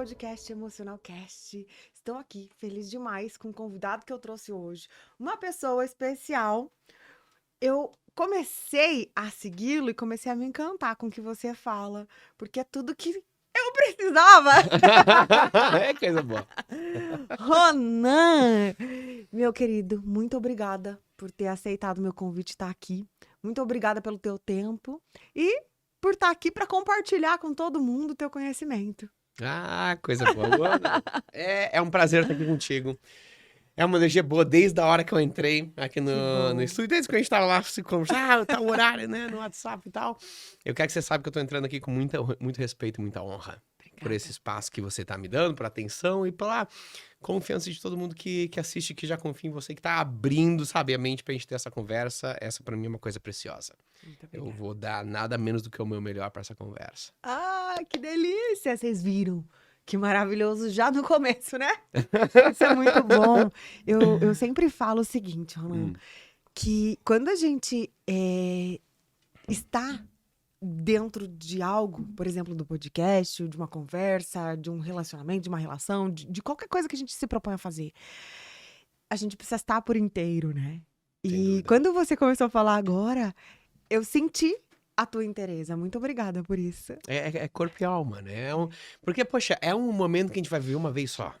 podcast Emocional Cast. Estou aqui, feliz demais com o convidado que eu trouxe hoje. Uma pessoa especial. Eu comecei a segui-lo e comecei a me encantar com o que você fala, porque é tudo que eu precisava. É coisa boa. Ronan, meu querido, muito obrigada por ter aceitado meu convite e estar aqui. Muito obrigada pelo teu tempo e por estar aqui para compartilhar com todo mundo o teu conhecimento. Ah, coisa boa. É um prazer estar aqui contigo. É uma energia boa desde a hora que eu entrei aqui no estúdio, desde que a gente tava lá se conversar, tá o horário, né, no WhatsApp e tal. Eu quero que você saiba que eu tô entrando aqui com muito respeito e muita honra. Obrigada. Por esse espaço que você tá me dando, por atenção e pela confiança de todo mundo que assiste, que já confia em você, que tá abrindo, sabe, a mente pra gente ter essa conversa. Essa pra mim é uma coisa preciosa. Muito Eu obrigada. vou dar nada menos do que o meu melhor pra essa conversa. Ah, que delícia! Vocês viram? Que maravilhoso já no começo, né? Isso é muito bom. Eu sempre falo o seguinte, Ronan, que quando a gente está dentro de algo, por exemplo, do podcast, de uma conversa, de um relacionamento, de uma relação, de qualquer coisa que a gente se propõe a fazer, a gente precisa estar por inteiro, né? Sem E dúvida. quando você começou a falar agora, eu senti a tua inteireza. Muito obrigada por isso. É corpo e alma, né? Porque, poxa, é um momento que a gente vai viver uma vez só.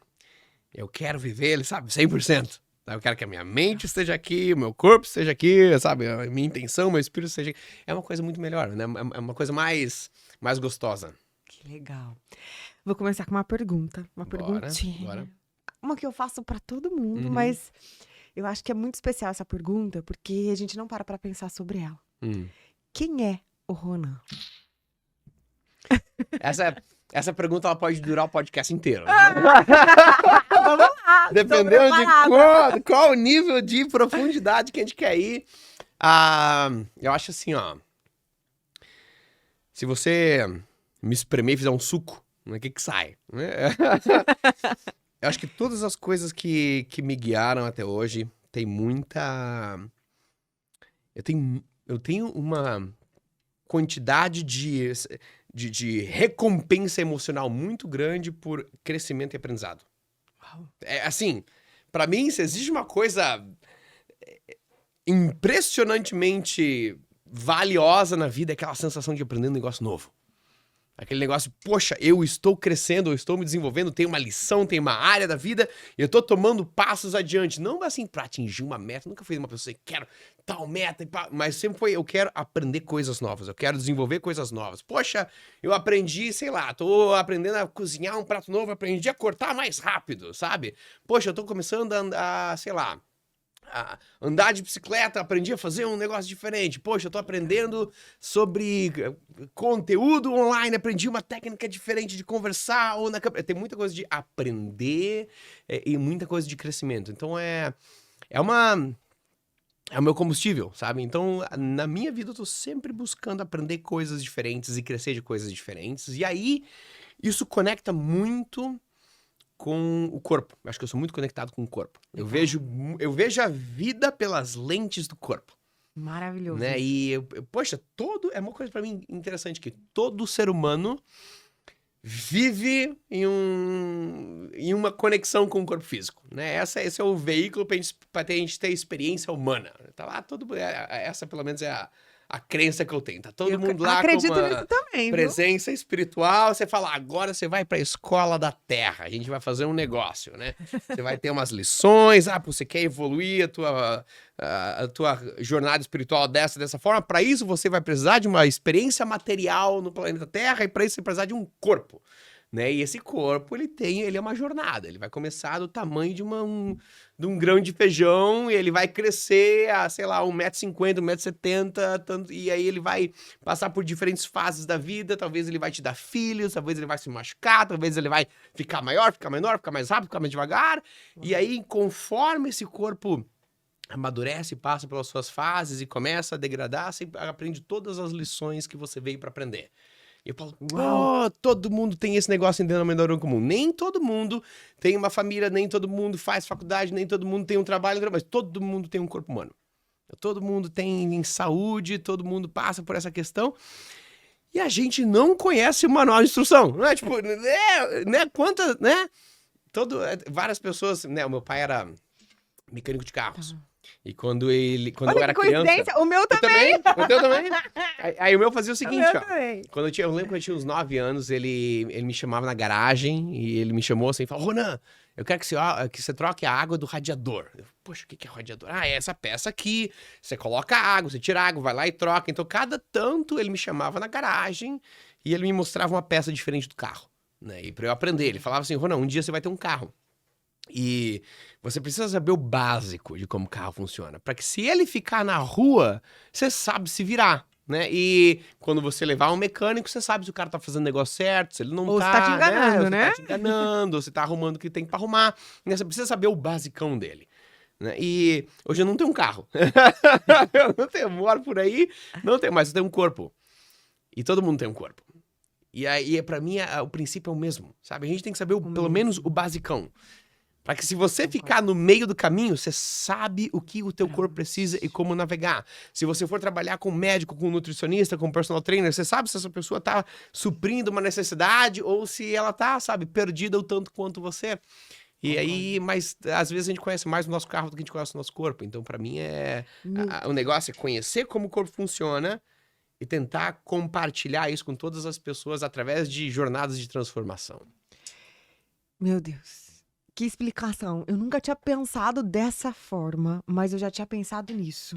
Eu quero viver ele, sabe, 100%. Eu quero que a minha mente esteja aqui, o meu corpo esteja aqui, sabe? A minha intenção, meu espírito esteja aqui. É uma coisa muito melhor, né? É uma coisa mais gostosa. Que legal. Vou começar com uma pergunta. Uma perguntinha. Bora. Uma que eu faço pra todo mundo, Uhum. mas eu acho que é muito especial essa pergunta, porque a gente não para pra pensar sobre ela. Quem é o Ronan? Essa pergunta ela pode durar o podcast inteiro. Vamos lá! Dependendo de qual o nível de profundidade que a gente quer ir. Eu acho assim, ó. Se você me espremer e fizer um suco, o que sai? Eu acho que todas as coisas que me guiaram até hoje tem muita... Eu tenho uma quantidade de recompensa emocional muito grande por crescimento e aprendizado. Uau. É assim, pra mim, se existe uma coisa impressionantemente valiosa na vida, é aquela sensação de aprender um negócio novo. Aquele negócio, poxa, eu estou crescendo, eu estou me desenvolvendo, tem uma lição, tem uma área da vida, e eu estou tomando passos adiante. Não assim pra atingir uma meta, nunca fui uma pessoa que quero tal meta, mas sempre foi, eu quero aprender coisas novas, eu quero desenvolver coisas novas. Poxa, eu aprendi, sei lá, tô aprendendo a cozinhar um prato novo, aprendi a cortar mais rápido, sabe? Poxa, eu tô começando a sei lá, andar de bicicleta, aprendi a fazer um negócio diferente. Poxa, eu tô aprendendo sobre conteúdo online, aprendi uma técnica diferente de conversar ou na câmera. Tem muita coisa de aprender e muita coisa de crescimento. Então é o meu combustível, sabe? Então, na minha vida eu tô sempre buscando aprender coisas diferentes e crescer de coisas diferentes. E aí, isso conecta muito com o corpo. Acho que eu sou muito conectado com o corpo. Eu vejo a vida pelas lentes do corpo. Maravilhoso. Né? E, poxa, é uma coisa pra mim interessante que todo ser humano vive em uma conexão com o corpo físico, né? Esse é o veículo pra gente ter experiência humana. Tá lá essa pelo menos é a crença que eu tenho. Tá todo mundo lá com acredito uma nisso também, presença espiritual. Você fala, agora você vai pra escola da Terra. A gente vai fazer um negócio, né? Você vai ter umas lições. Você quer evoluir a tua jornada espiritual dessa forma. Para isso, você vai precisar de uma experiência material no planeta Terra. E para isso, você vai precisar de um corpo. Né? E esse corpo, ele é uma jornada. Ele vai começar do tamanho de um grão de feijão, e ele vai crescer a, sei lá, 1,50 m, 1,70 m, e aí ele vai passar por diferentes fases da vida. Talvez ele vai te dar filhos, talvez ele vai se machucar, talvez ele vai ficar maior, ficar menor, ficar mais rápido, ficar mais devagar. E aí, conforme esse corpo amadurece, passa pelas suas fases e começa a degradar, você aprende todas as lições que você veio para aprender. E eu falo, todo mundo tem esse negócio em denominador comum. Nem todo mundo tem uma família, nem todo mundo faz faculdade, nem todo mundo tem um trabalho, mas todo mundo tem um corpo humano. Todo mundo tem saúde, todo mundo passa por essa questão. E a gente não conhece o manual de instrução. Não é tipo, né? Quantas, né? Várias pessoas, né? O meu pai era mecânico de carros. E quando eu Olha era que criança... coincidência, o meu Eu também. também, o teu também. Aí o meu fazia o O seguinte, meu ó. também. Eu lembro quando eu tinha uns 9 anos, ele me chamava na garagem e ele me chamou assim e falou: Ronan, eu quero que você troque a água do radiador. Poxa, o que é radiador? Ah, é essa peça aqui. Você coloca a água, você tira a água, vai lá e troca. Então, cada tanto ele me chamava na garagem e ele me mostrava uma peça diferente do carro, né? E pra eu aprender, ele falava assim: Ronan, um dia você vai ter um carro. E você precisa saber o básico de como o carro funciona, para que se ele ficar na rua, você sabe se virar, né? E quando você levar um mecânico, você sabe se o cara tá fazendo o negócio certo, se ele não Ou você tá te enganando, ou você né? tá te enganando, ou você tá arrumando o que tem para arrumar. Né? Você precisa saber o basicão dele. Né? E hoje eu não tenho um carro. Eu não tenho, moro por aí, não tenho, mas eu tenho um corpo. E todo mundo tem um corpo. E aí, pra mim, o princípio é o mesmo, sabe? A gente tem que saber pelo menos o basicão. Para que se você ficar no meio do caminho, você sabe o que o teu corpo precisa e como navegar. Se você for trabalhar com médico, com nutricionista, com personal trainer, você sabe se essa pessoa tá suprindo uma necessidade ou se ela tá, sabe, perdida o tanto quanto você. E aí, mas às vezes a gente conhece mais o nosso carro do que a gente conhece o nosso corpo. Então, para mim, o negócio é conhecer como o corpo funciona e tentar compartilhar isso com todas as pessoas através de jornadas de transformação. Meu Deus. Que explicação. Eu nunca tinha pensado dessa forma, mas eu já tinha pensado nisso.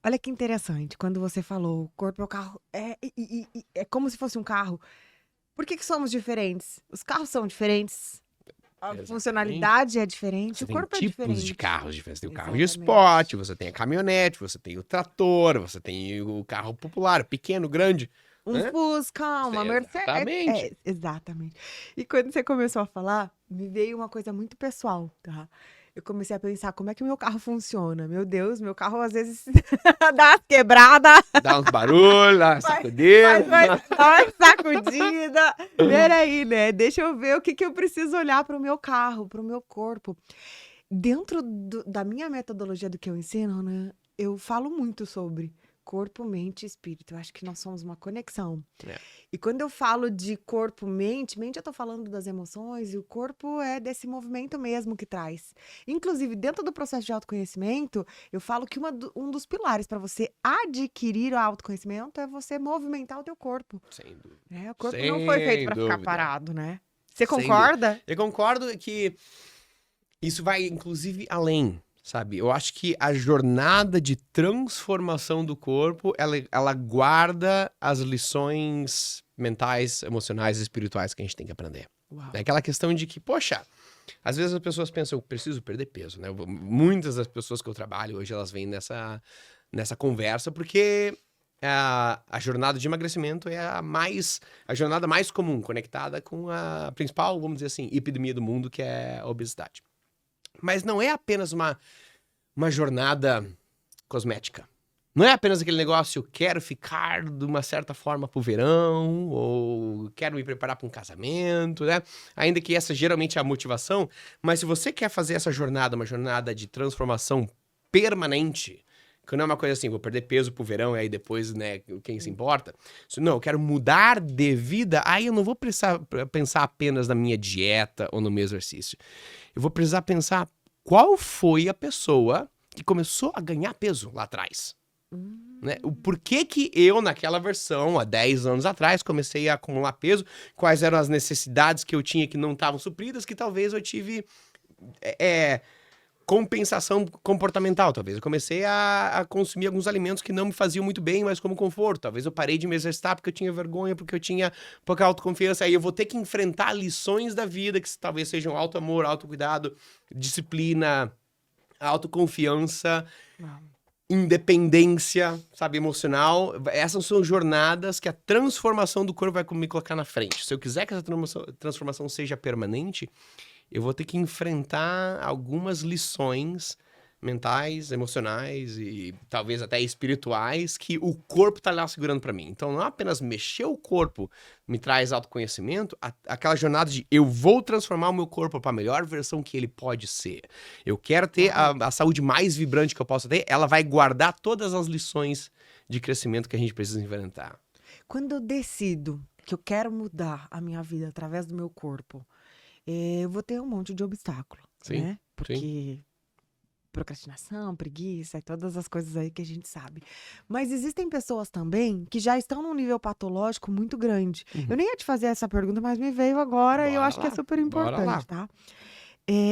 Olha que interessante. Quando você falou, o corpo é o carro. É como se fosse um carro. Por que somos diferentes? Os carros são diferentes. A Exatamente. funcionalidade é diferente. Você o corpo tem é tipos diferente. de carros diferentes. Você tem o carro de Exatamente. esporte, você tem a caminhonete, você tem o trator, você tem o carro popular, pequeno, grande. Um Fusca, uma Mercedes. Exatamente. Exatamente. E quando você começou a falar, me veio uma coisa muito pessoal, tá? Eu comecei a pensar como é que o meu carro funciona. Meu Deus, meu carro às vezes dá umas quebradas. Dá uns barulhos, dá uma sacudida. Dá uma sacudida. Peraí, né? Deixa eu ver o que eu preciso olhar para o meu carro, para o meu corpo. Dentro da minha metodologia do que eu ensino, né? Eu falo muito sobre corpo, mente e espírito. Eu acho que nós somos uma conexão. E quando eu falo de corpo, mente eu tô falando das emoções e o corpo é desse movimento mesmo que traz. Inclusive, dentro do processo de autoconhecimento, eu falo que um dos pilares para você adquirir o autoconhecimento é você movimentar o teu corpo. Sem dúvida. O corpo não foi feito para ficar parado, né? Você Sem concorda? Eu concordo que isso vai, inclusive, além. Sabe, eu acho que a jornada de transformação do corpo, ela guarda as lições mentais, emocionais e espirituais que a gente tem que aprender. Uau. É aquela questão de que, poxa, às vezes as pessoas pensam, eu preciso perder peso, né? Muitas das pessoas que eu trabalho hoje, elas vêm nessa conversa porque a jornada de emagrecimento é a jornada mais comum, conectada com a principal, vamos dizer assim, epidemia do mundo, que é a obesidade. Mas não é apenas uma jornada cosmética. Não é apenas aquele negócio, quero ficar de uma certa forma pro verão, ou quero me preparar para um casamento, né? Ainda que essa geralmente é a motivação, mas se você quer fazer essa jornada, uma jornada de transformação permanente, que não é uma coisa assim, vou perder peso pro verão e aí depois, né, quem se importa? Não, eu quero mudar de vida, aí eu não vou precisar pensar apenas na minha dieta ou no meu exercício. Eu vou precisar pensar qual foi a pessoa que começou a ganhar peso lá atrás. Né? O porquê que eu, naquela versão, há 10 anos atrás, comecei a acumular peso, quais eram as necessidades que eu tinha que não estavam supridas, que talvez eu tive compensação comportamental, talvez. Eu comecei a consumir alguns alimentos que não me faziam muito bem, mas como conforto. Talvez eu parei de me exercitar porque eu tinha vergonha, porque eu tinha pouca autoconfiança. Aí eu vou ter que enfrentar lições da vida, que talvez sejam auto-amor, autocuidado, disciplina, autoconfiança, independência, sabe, emocional. Essas são jornadas que a transformação do corpo vai me colocar na frente. Se eu quiser que essa transformação seja permanente, eu vou ter que enfrentar algumas lições mentais, emocionais e talvez até espirituais que o corpo tá lá segurando para mim. Então, não apenas mexer o corpo me traz autoconhecimento, aquela jornada de eu vou transformar o meu corpo para a melhor versão que ele pode ser. Eu quero ter a saúde mais vibrante que eu possa ter, ela vai guardar todas as lições de crescimento que a gente precisa enfrentar. Quando eu decido que eu quero mudar a minha vida através do meu corpo, eu vou ter um monte de obstáculo, Sim, né? sim. Porque procrastinação, preguiça e todas as coisas aí que a gente sabe. Mas existem pessoas também que já estão num nível patológico muito grande. Eu Uhum. nem ia te fazer essa pergunta, mas me veio agora e eu Bora acho que é lá, super bora importante, lá. tá?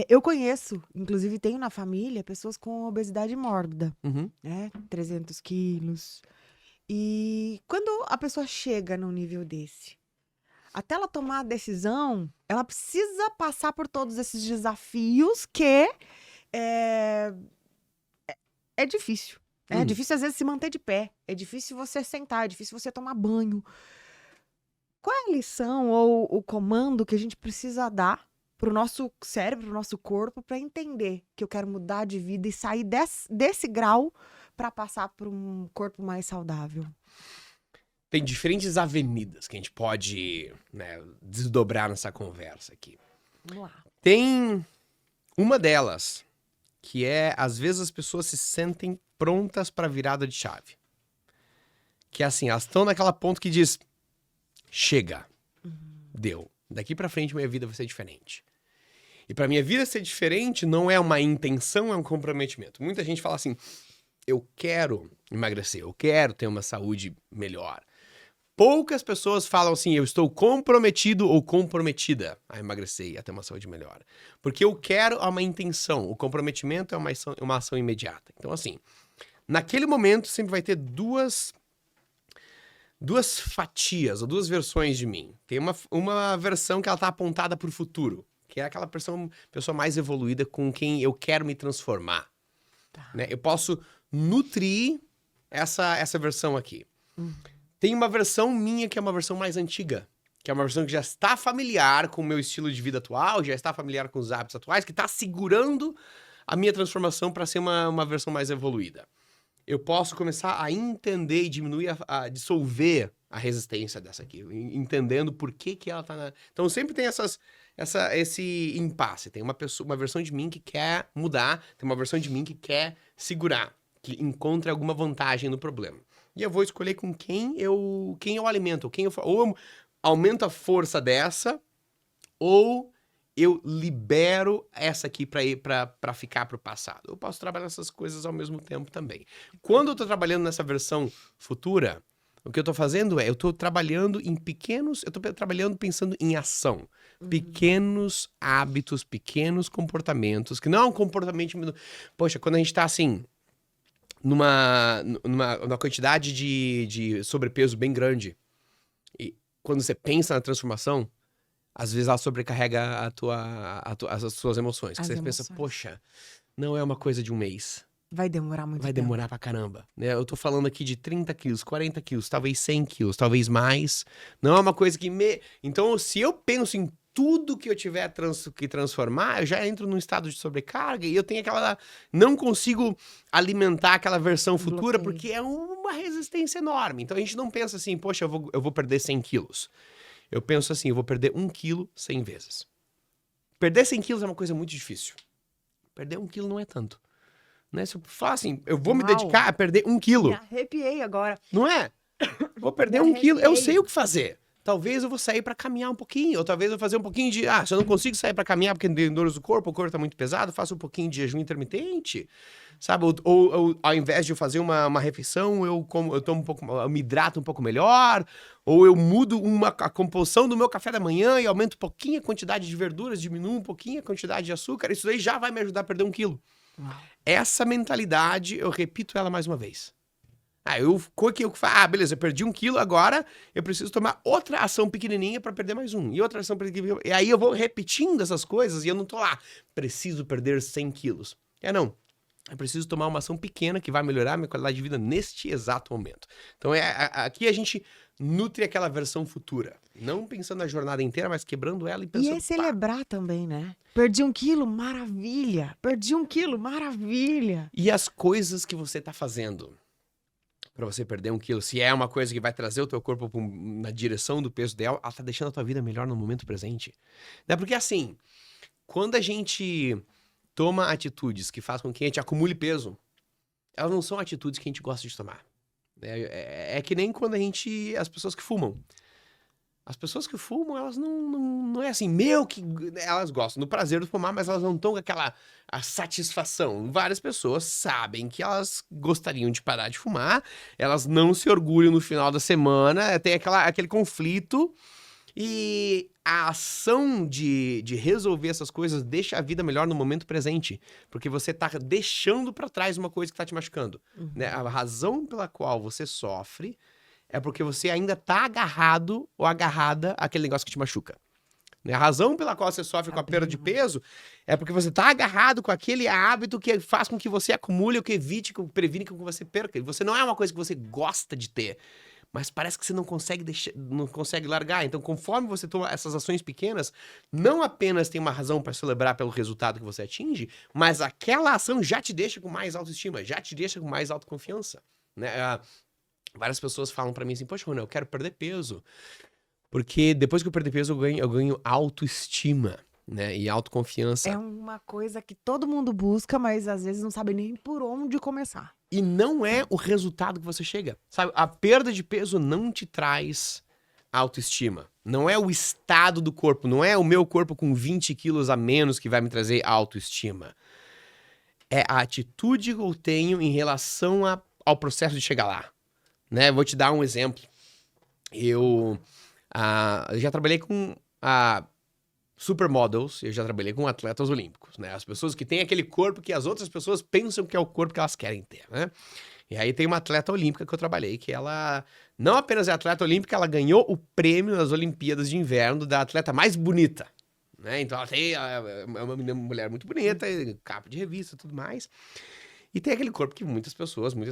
Eu conheço, inclusive tenho na família, pessoas com obesidade mórbida, Uhum. né? 300 quilos. E quando a pessoa chega num nível desse, até ela tomar a decisão, ela precisa passar por todos esses desafios que é, é difícil. É Uhum. difícil, às vezes, se manter de pé. É difícil você sentar, é difícil você tomar banho. Qual é a lição ou o comando que a gente precisa dar pro nosso cérebro, pro nosso corpo, para entender que eu quero mudar de vida e sair desse grau para passar para um corpo mais saudável? Tem diferentes avenidas que a gente pode, né, desdobrar nessa conversa aqui. Vamos lá. Tem uma delas que é, às vezes as pessoas se sentem prontas para virada de chave. Que é assim, elas estão naquela ponto que diz, chega, deu. Daqui para frente minha vida vai ser diferente. E para minha vida ser diferente não é uma intenção, é um comprometimento. Muita gente fala assim, eu quero emagrecer, eu quero ter uma saúde melhor. Poucas pessoas falam assim, eu estou comprometido ou comprometida a emagrecer e a ter uma saúde melhor. Porque eu quero é uma intenção, o comprometimento é uma ação imediata. Então assim, naquele momento sempre vai ter duas fatias ou duas versões de mim. Tem uma versão que ela tá apontada para o futuro, que é aquela pessoa mais evoluída com quem eu quero me transformar. Tá. Né? Eu posso nutrir essa versão aqui. Tem uma versão minha que é uma versão mais antiga, que é uma versão que já está familiar com o meu estilo de vida atual, já está familiar com os hábitos atuais, que está segurando a minha transformação para ser uma versão mais evoluída. Eu posso começar a entender e diminuir, a dissolver a resistência dessa aqui, entendendo por que ela tá na... Então sempre tem esse impasse. Tem uma versão de mim que quer mudar, tem uma versão de mim que quer segurar, que encontra alguma vantagem no problema. E eu vou escolher com quem eu alimento, ou eu aumento a força dessa, ou eu libero essa aqui para ficar pro passado. Eu posso trabalhar essas coisas ao mesmo tempo também. Quando eu tô trabalhando nessa versão futura, o que eu tô fazendo eu tô trabalhando eu tô trabalhando pensando em ação. Pequenos hábitos, pequenos comportamentos, que não é um comportamento... Poxa, quando a gente tá assim, numa quantidade de sobrepeso bem grande, e quando você pensa na transformação, às vezes ela sobrecarrega as suas emoções. Que As você pensa, emoções. poxa, não é uma coisa de um mês. Vai demorar muito Vai tempo. demorar pra caramba. Né? Eu tô falando aqui de 30 quilos, 40 quilos, talvez 100 quilos, talvez mais. Não é uma coisa que Então, se eu penso em tudo que eu tiver que transformar, eu já entro num estado de sobrecarga e eu tenho não consigo alimentar aquela versão futura Bloqueio. porque é uma resistência enorme. Então a gente não pensa assim, poxa, eu vou perder 100 quilos. Eu penso assim, eu vou perder 1 quilo 100 vezes. Perder 100 quilos é uma coisa muito difícil. Perder 1 quilo não é tanto. Né? Se eu falar assim, eu vou me Uau. dedicar a perder 1 quilo. Me arrepiei agora. Não é? Vou perder Me 1 quilo. Eu arrepiei. sei o que fazer. Talvez eu vou sair pra caminhar um pouquinho. Ou talvez eu vou fazer um pouquinho de... se eu não consigo sair pra caminhar porque tem dores do corpo, o corpo tá muito pesado, faço um pouquinho de jejum intermitente. Sabe? Ou ao invés de eu fazer uma refeição, eu tomo um pouco... Eu me hidrato um pouco melhor. Ou eu mudo a composição do meu café da manhã e aumento um pouquinho a quantidade de verduras, diminuo um pouquinho a quantidade de açúcar. Isso aí já vai me ajudar a perder 1 quilo. Uau. Essa mentalidade, eu repito ela mais uma vez. Beleza, eu perdi 1 quilo, agora eu preciso tomar outra ação pequenininha pra perder mais 1. E outra ação pequenininha. E aí eu vou repetindo essas coisas e eu não tô lá, preciso perder 100 quilos. Não. Eu preciso tomar uma ação pequena que vai melhorar a minha qualidade de vida neste exato momento. Então, aqui a gente nutre aquela versão futura. Não pensando na jornada inteira, mas quebrando ela e pensando... E é celebrar também, né? Perdi 1 quilo, maravilha. Perdi 1 quilo, maravilha. E as coisas que você tá fazendo pra você perder 1 quilo, se é uma coisa que vai trazer o teu corpo na direção do peso ideal, ela tá deixando a tua vida melhor no momento presente. Né? Porque assim, quando a gente toma atitudes que fazem com que a gente acumule peso, elas não são atitudes que a gente gosta de tomar. É que nem quando as pessoas que fumam. As pessoas que fumam, elas não é assim, que elas gostam do prazer de fumar, mas elas não estão com a satisfação. Várias pessoas sabem que elas gostariam de parar de fumar, elas não se orgulham no final da semana, tem aquele conflito, e a ação de resolver essas coisas deixa a vida melhor no momento presente, porque você tá deixando pra trás uma coisa que tá te machucando, né? A razão pela qual você sofre é porque você ainda tá agarrado ou agarrada àquele negócio que te machuca. A razão pela qual você sofre com a perda de peso é porque você tá agarrado com aquele hábito que faz com que você acumule, ou que evite, que previne que você perca. E você não é uma coisa que você gosta de ter, mas parece que você não consegue largar. Então, conforme você toma essas ações pequenas, não apenas tem uma razão para celebrar pelo resultado que você atinge, mas aquela ação já te deixa com mais autoestima, já te deixa com mais autoconfiança, né? Várias pessoas falam pra mim assim, poxa, Ronel, eu quero perder peso, porque depois que eu perder peso eu ganho autoestima, né, e autoconfiança. É uma coisa que todo mundo busca, mas às vezes não sabe nem por onde começar. E não é o resultado que você chega, sabe? A perda de peso não te traz autoestima. Não é o estado do corpo, não é o meu corpo com 20 quilos a menos que vai me trazer autoestima. É a atitude que eu tenho em relação ao processo de chegar lá. Né, vou te dar um exemplo. Eu já trabalhei com supermodels, eu já trabalhei com atletas olímpicos, né? As pessoas que têm aquele corpo que as outras pessoas pensam que é o corpo que elas querem ter, né? E aí tem uma atleta olímpica que eu trabalhei, que ela não apenas é atleta olímpica, ela ganhou o prêmio nas Olimpíadas de Inverno da atleta mais bonita, né? Então ela é uma mulher muito bonita, capa de revista e tudo mais. E tem aquele corpo que muitas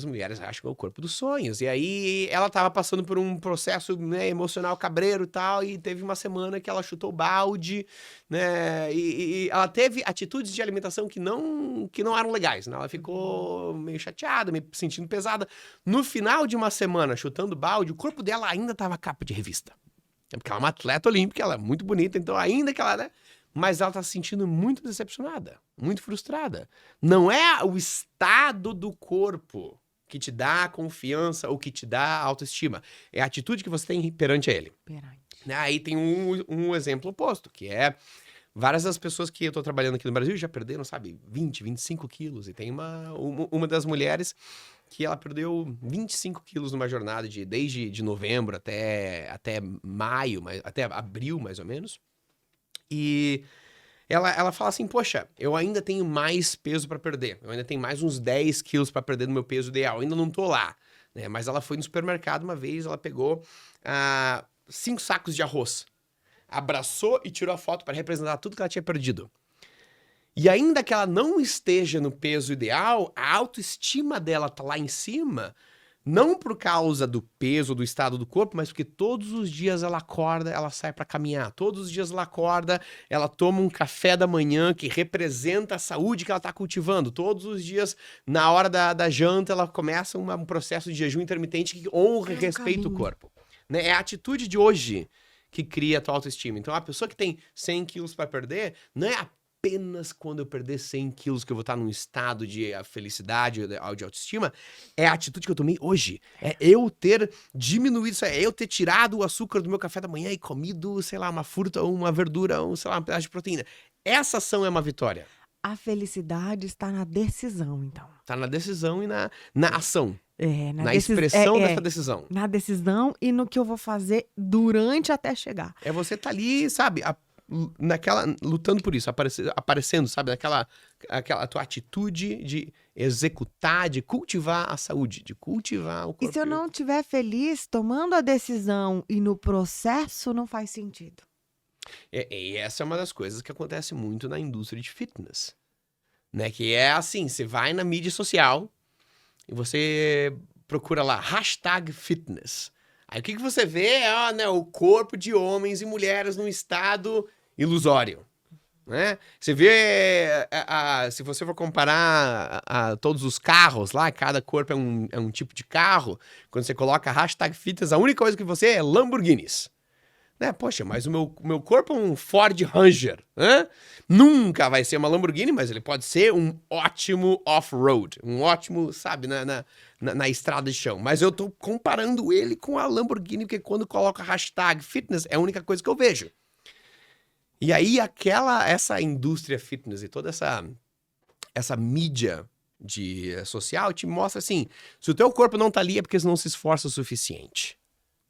mulheres acham que é o corpo dos sonhos. E aí ela tava passando por um processo, né, emocional cabreiro e tal, e teve uma semana que ela chutou balde, né, e ela teve atitudes de alimentação que não eram legais, né? Ela ficou meio chateada, meio sentindo pesada. No final de uma semana chutando balde, o corpo dela ainda tava capa de revista. Porque ela é uma atleta olímpica, ela é muito bonita, então ainda que ela, né? Mas ela tá se sentindo muito decepcionada, muito frustrada. Não é o estado do corpo que te dá confiança ou que te dá autoestima. É a atitude que você tem perante ele. Aí tem um exemplo oposto, que é várias das pessoas que eu tô trabalhando aqui no Brasil já perderam, sabe, 20, 25 quilos. E tem uma das mulheres que ela perdeu 25 quilos numa jornada desde novembro até maio, até abril, mais ou menos. E ela fala assim, poxa, eu ainda tenho mais peso pra perder. Eu ainda tenho mais uns 10 quilos pra perder do meu peso ideal. Eu ainda não tô lá, né? Mas ela foi no supermercado uma vez, ela pegou 5 sacos de arroz. Abraçou e tirou a foto para representar tudo que ela tinha perdido. E ainda que ela não esteja no peso ideal, a autoestima dela tá lá em cima, não por causa do peso, do estado do corpo, mas porque todos os dias ela acorda, ela sai para caminhar. Todos os dias ela acorda, ela toma um café da manhã que representa a saúde que ela tá cultivando. Todos os dias, na hora da janta, ela começa um processo de jejum intermitente que honra e respeita o corpo. Né? É a atitude de hoje que cria a tua autoestima. Então, a pessoa que tem 100 quilos para perder, não é apenas quando eu perder 100 quilos que eu vou estar num estado de felicidade, de autoestima, é a atitude que eu tomei hoje. É eu ter diminuído isso, é eu ter tirado o açúcar do meu café da manhã e comido, sei lá, uma fruta ou uma verdura ou, sei lá, um pedaço de proteína. Essa ação é uma vitória. A felicidade está na decisão, então. Está na decisão e na ação. Na expressão dessa decisão. Na decisão e no que eu vou fazer durante até chegar. É você tá ali, sabe, lutando por isso, aparecendo, sabe, aquela tua atitude de executar, de cultivar a saúde, de cultivar o corpo. E se eu não estiver feliz tomando a decisão e no processo, não faz sentido. E essa é uma das coisas que acontece muito na indústria de fitness, né? Que é assim, você vai na mídia social e você procura lá, #fitness. Aí o que você vê é né, o corpo de homens e mulheres num estado ilusório. Né? Você vê, se você for comparar todos os carros lá, cada corpo é um tipo de carro, quando você coloca #fitness, a única coisa que você é Lamborghinis. Né? Poxa, mas o meu corpo é um Ford Ranger. Né? Nunca vai ser uma Lamborghini, mas ele pode ser um ótimo off-road. Um ótimo, sabe, na estrada de chão. Mas eu tô comparando ele com a Lamborghini, porque quando coloca a hashtag fitness, é a única coisa que eu vejo. E aí essa indústria fitness e toda essa mídia social te mostra assim, se o teu corpo não tá ali é porque você não se esforça o suficiente.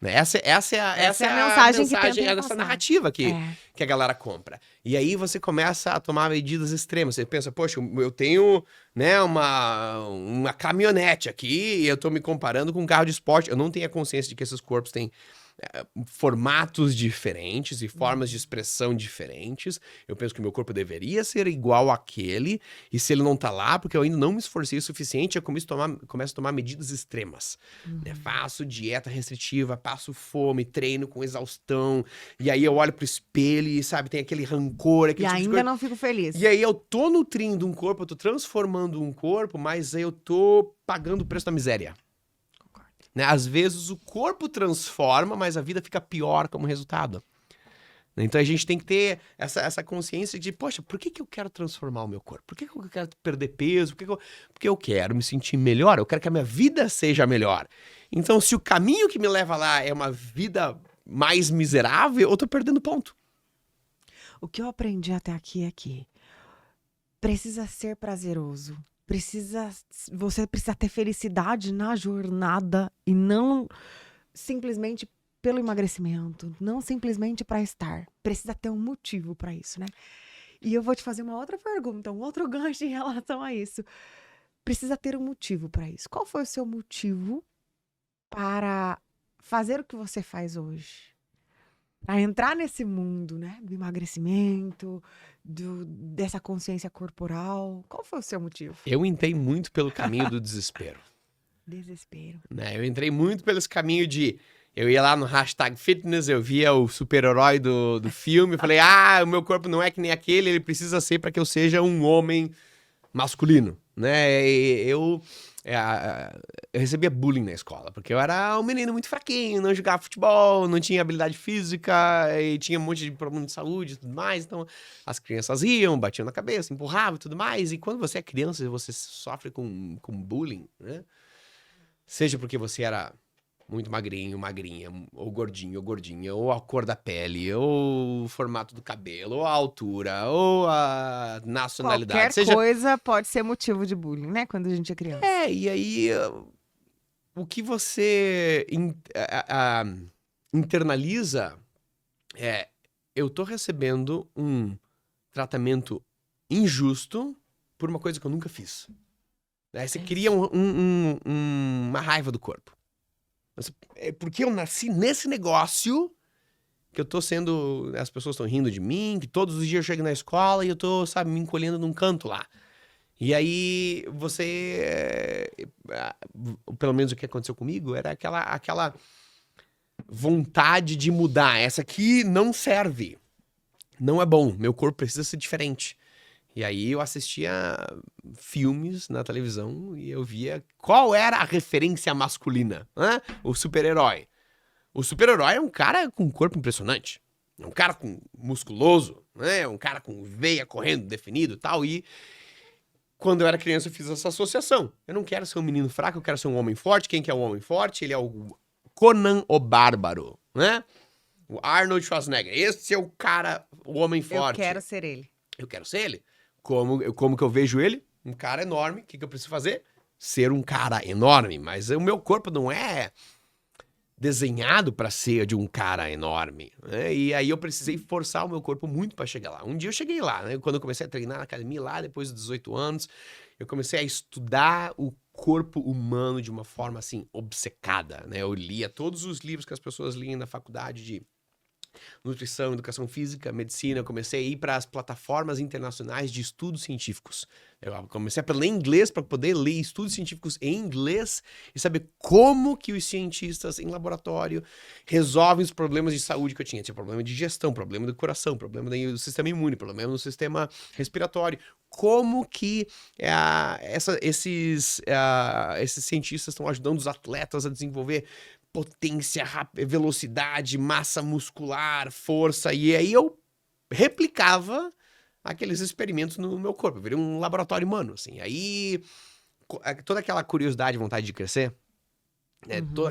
Né? Essa é a mensagem que mensagem, tenta essa passar. narrativa que a galera compra. E aí você começa a tomar medidas extremas. Você pensa, poxa, eu tenho, né, uma caminhonete aqui e eu tô me comparando com um carro de esporte. Eu não tenho a consciência de que esses corpos têm formatos diferentes e formas de expressão diferentes. Eu penso que o meu corpo deveria ser igual àquele, e se ele não tá lá, porque eu ainda não me esforcei o suficiente, eu começo a tomar medidas extremas. Né? Faço dieta restritiva, passo fome, treino com exaustão, e aí eu olho pro espelho e, sabe, tem aquele rancor, aquele E tipo de ainda coisa. não fico feliz. E aí eu tô nutrindo um corpo, eu tô transformando um corpo, mas eu tô pagando o preço da miséria. Né? Às vezes o corpo transforma, mas a vida fica pior como resultado. Então a gente tem que ter essa consciência de, poxa, por que eu quero transformar o meu corpo? Por que eu quero perder peso? Porque eu quero me sentir melhor, eu quero que a minha vida seja melhor. Então se o caminho que me leva lá é uma vida mais miserável, eu tô perdendo ponto. O que eu aprendi até aqui é que precisa ser prazeroso. Você precisa ter felicidade na jornada e não simplesmente pelo emagrecimento, não simplesmente para estar. Precisa ter um motivo para isso, né? E eu vou te fazer uma outra pergunta, um outro gancho em relação a isso. Precisa ter um motivo para isso. Qual foi o seu motivo para fazer o que você faz hoje? Para entrar nesse mundo, né? Do emagrecimento, dessa consciência corporal. Qual foi o seu motivo? Eu entrei muito pelo caminho do desespero. Desespero. Né? Eu entrei muito pelo caminho de... Eu ia lá no hashtag fitness, eu via o super-herói do filme, falei, o meu corpo não é que nem aquele, ele precisa ser para que eu seja um homem masculino, né? Eu recebia bullying na escola, porque eu era um menino muito fraquinho, não jogava futebol, não tinha habilidade física, e tinha um monte de problema de saúde e tudo mais, então as crianças riam, batiam na cabeça, empurravam e tudo mais, e quando você é criança, você sofre com bullying, né? Seja porque você era muito magrinho, magrinha, ou gordinho, ou gordinha, ou a cor da pele, ou o formato do cabelo, ou a altura, ou a nacionalidade. Qualquer coisa pode ser motivo de bullying, né? Quando a gente é criança. E aí o que você internaliza é, eu tô recebendo um tratamento injusto por uma coisa que eu nunca fiz. Aí você cria uma raiva do corpo. É porque eu nasci nesse negócio que eu tô sendo... As pessoas estão rindo de mim, que todos os dias eu chego na escola e eu tô, sabe, me encolhendo num canto lá. E aí você... Pelo menos o que aconteceu comigo era aquela vontade de mudar. Essa aqui não serve. Não é bom. Meu corpo precisa ser diferente. E aí eu assistia filmes na televisão e eu via qual era a referência masculina, né? O super-herói. O super-herói é um cara com um corpo impressionante. É um cara musculoso, né? É um cara com veia correndo, definido e tal. E quando eu era criança eu fiz essa associação. Eu não quero ser um menino fraco, eu quero ser um homem forte. Quem que é um homem forte? Ele é o Conan o Bárbaro, né? O Arnold Schwarzenegger. Esse é o cara, o homem forte. Eu quero ser ele. Eu quero ser ele. Como que eu vejo ele? Um cara enorme. O que eu preciso fazer? Ser um cara enorme. Mas o meu corpo não é desenhado para ser de um cara enorme. Né? E aí eu precisei forçar o meu corpo muito para chegar lá. Um dia eu cheguei lá, né? Quando eu comecei a treinar na academia lá, depois dos 18 anos, eu comecei a estudar o corpo humano de uma forma, assim, obcecada, né? Eu lia todos os livros que as pessoas liam na faculdade de nutrição, educação física, medicina. Eu comecei a ir para as plataformas internacionais de estudos científicos. Eu comecei a aprender inglês para poder ler estudos científicos em inglês e saber como que os cientistas em laboratório resolvem os problemas de saúde que eu tinha. Tinha problema de digestão, problema do coração, problema do sistema imune, problema no sistema respiratório. Como que esses cientistas estão ajudando os atletas a desenvolver potência, velocidade, massa muscular, força. E aí eu replicava aqueles experimentos no meu corpo. Eu virei um laboratório humano, assim. Aí toda aquela curiosidade, vontade de crescer, né? Toda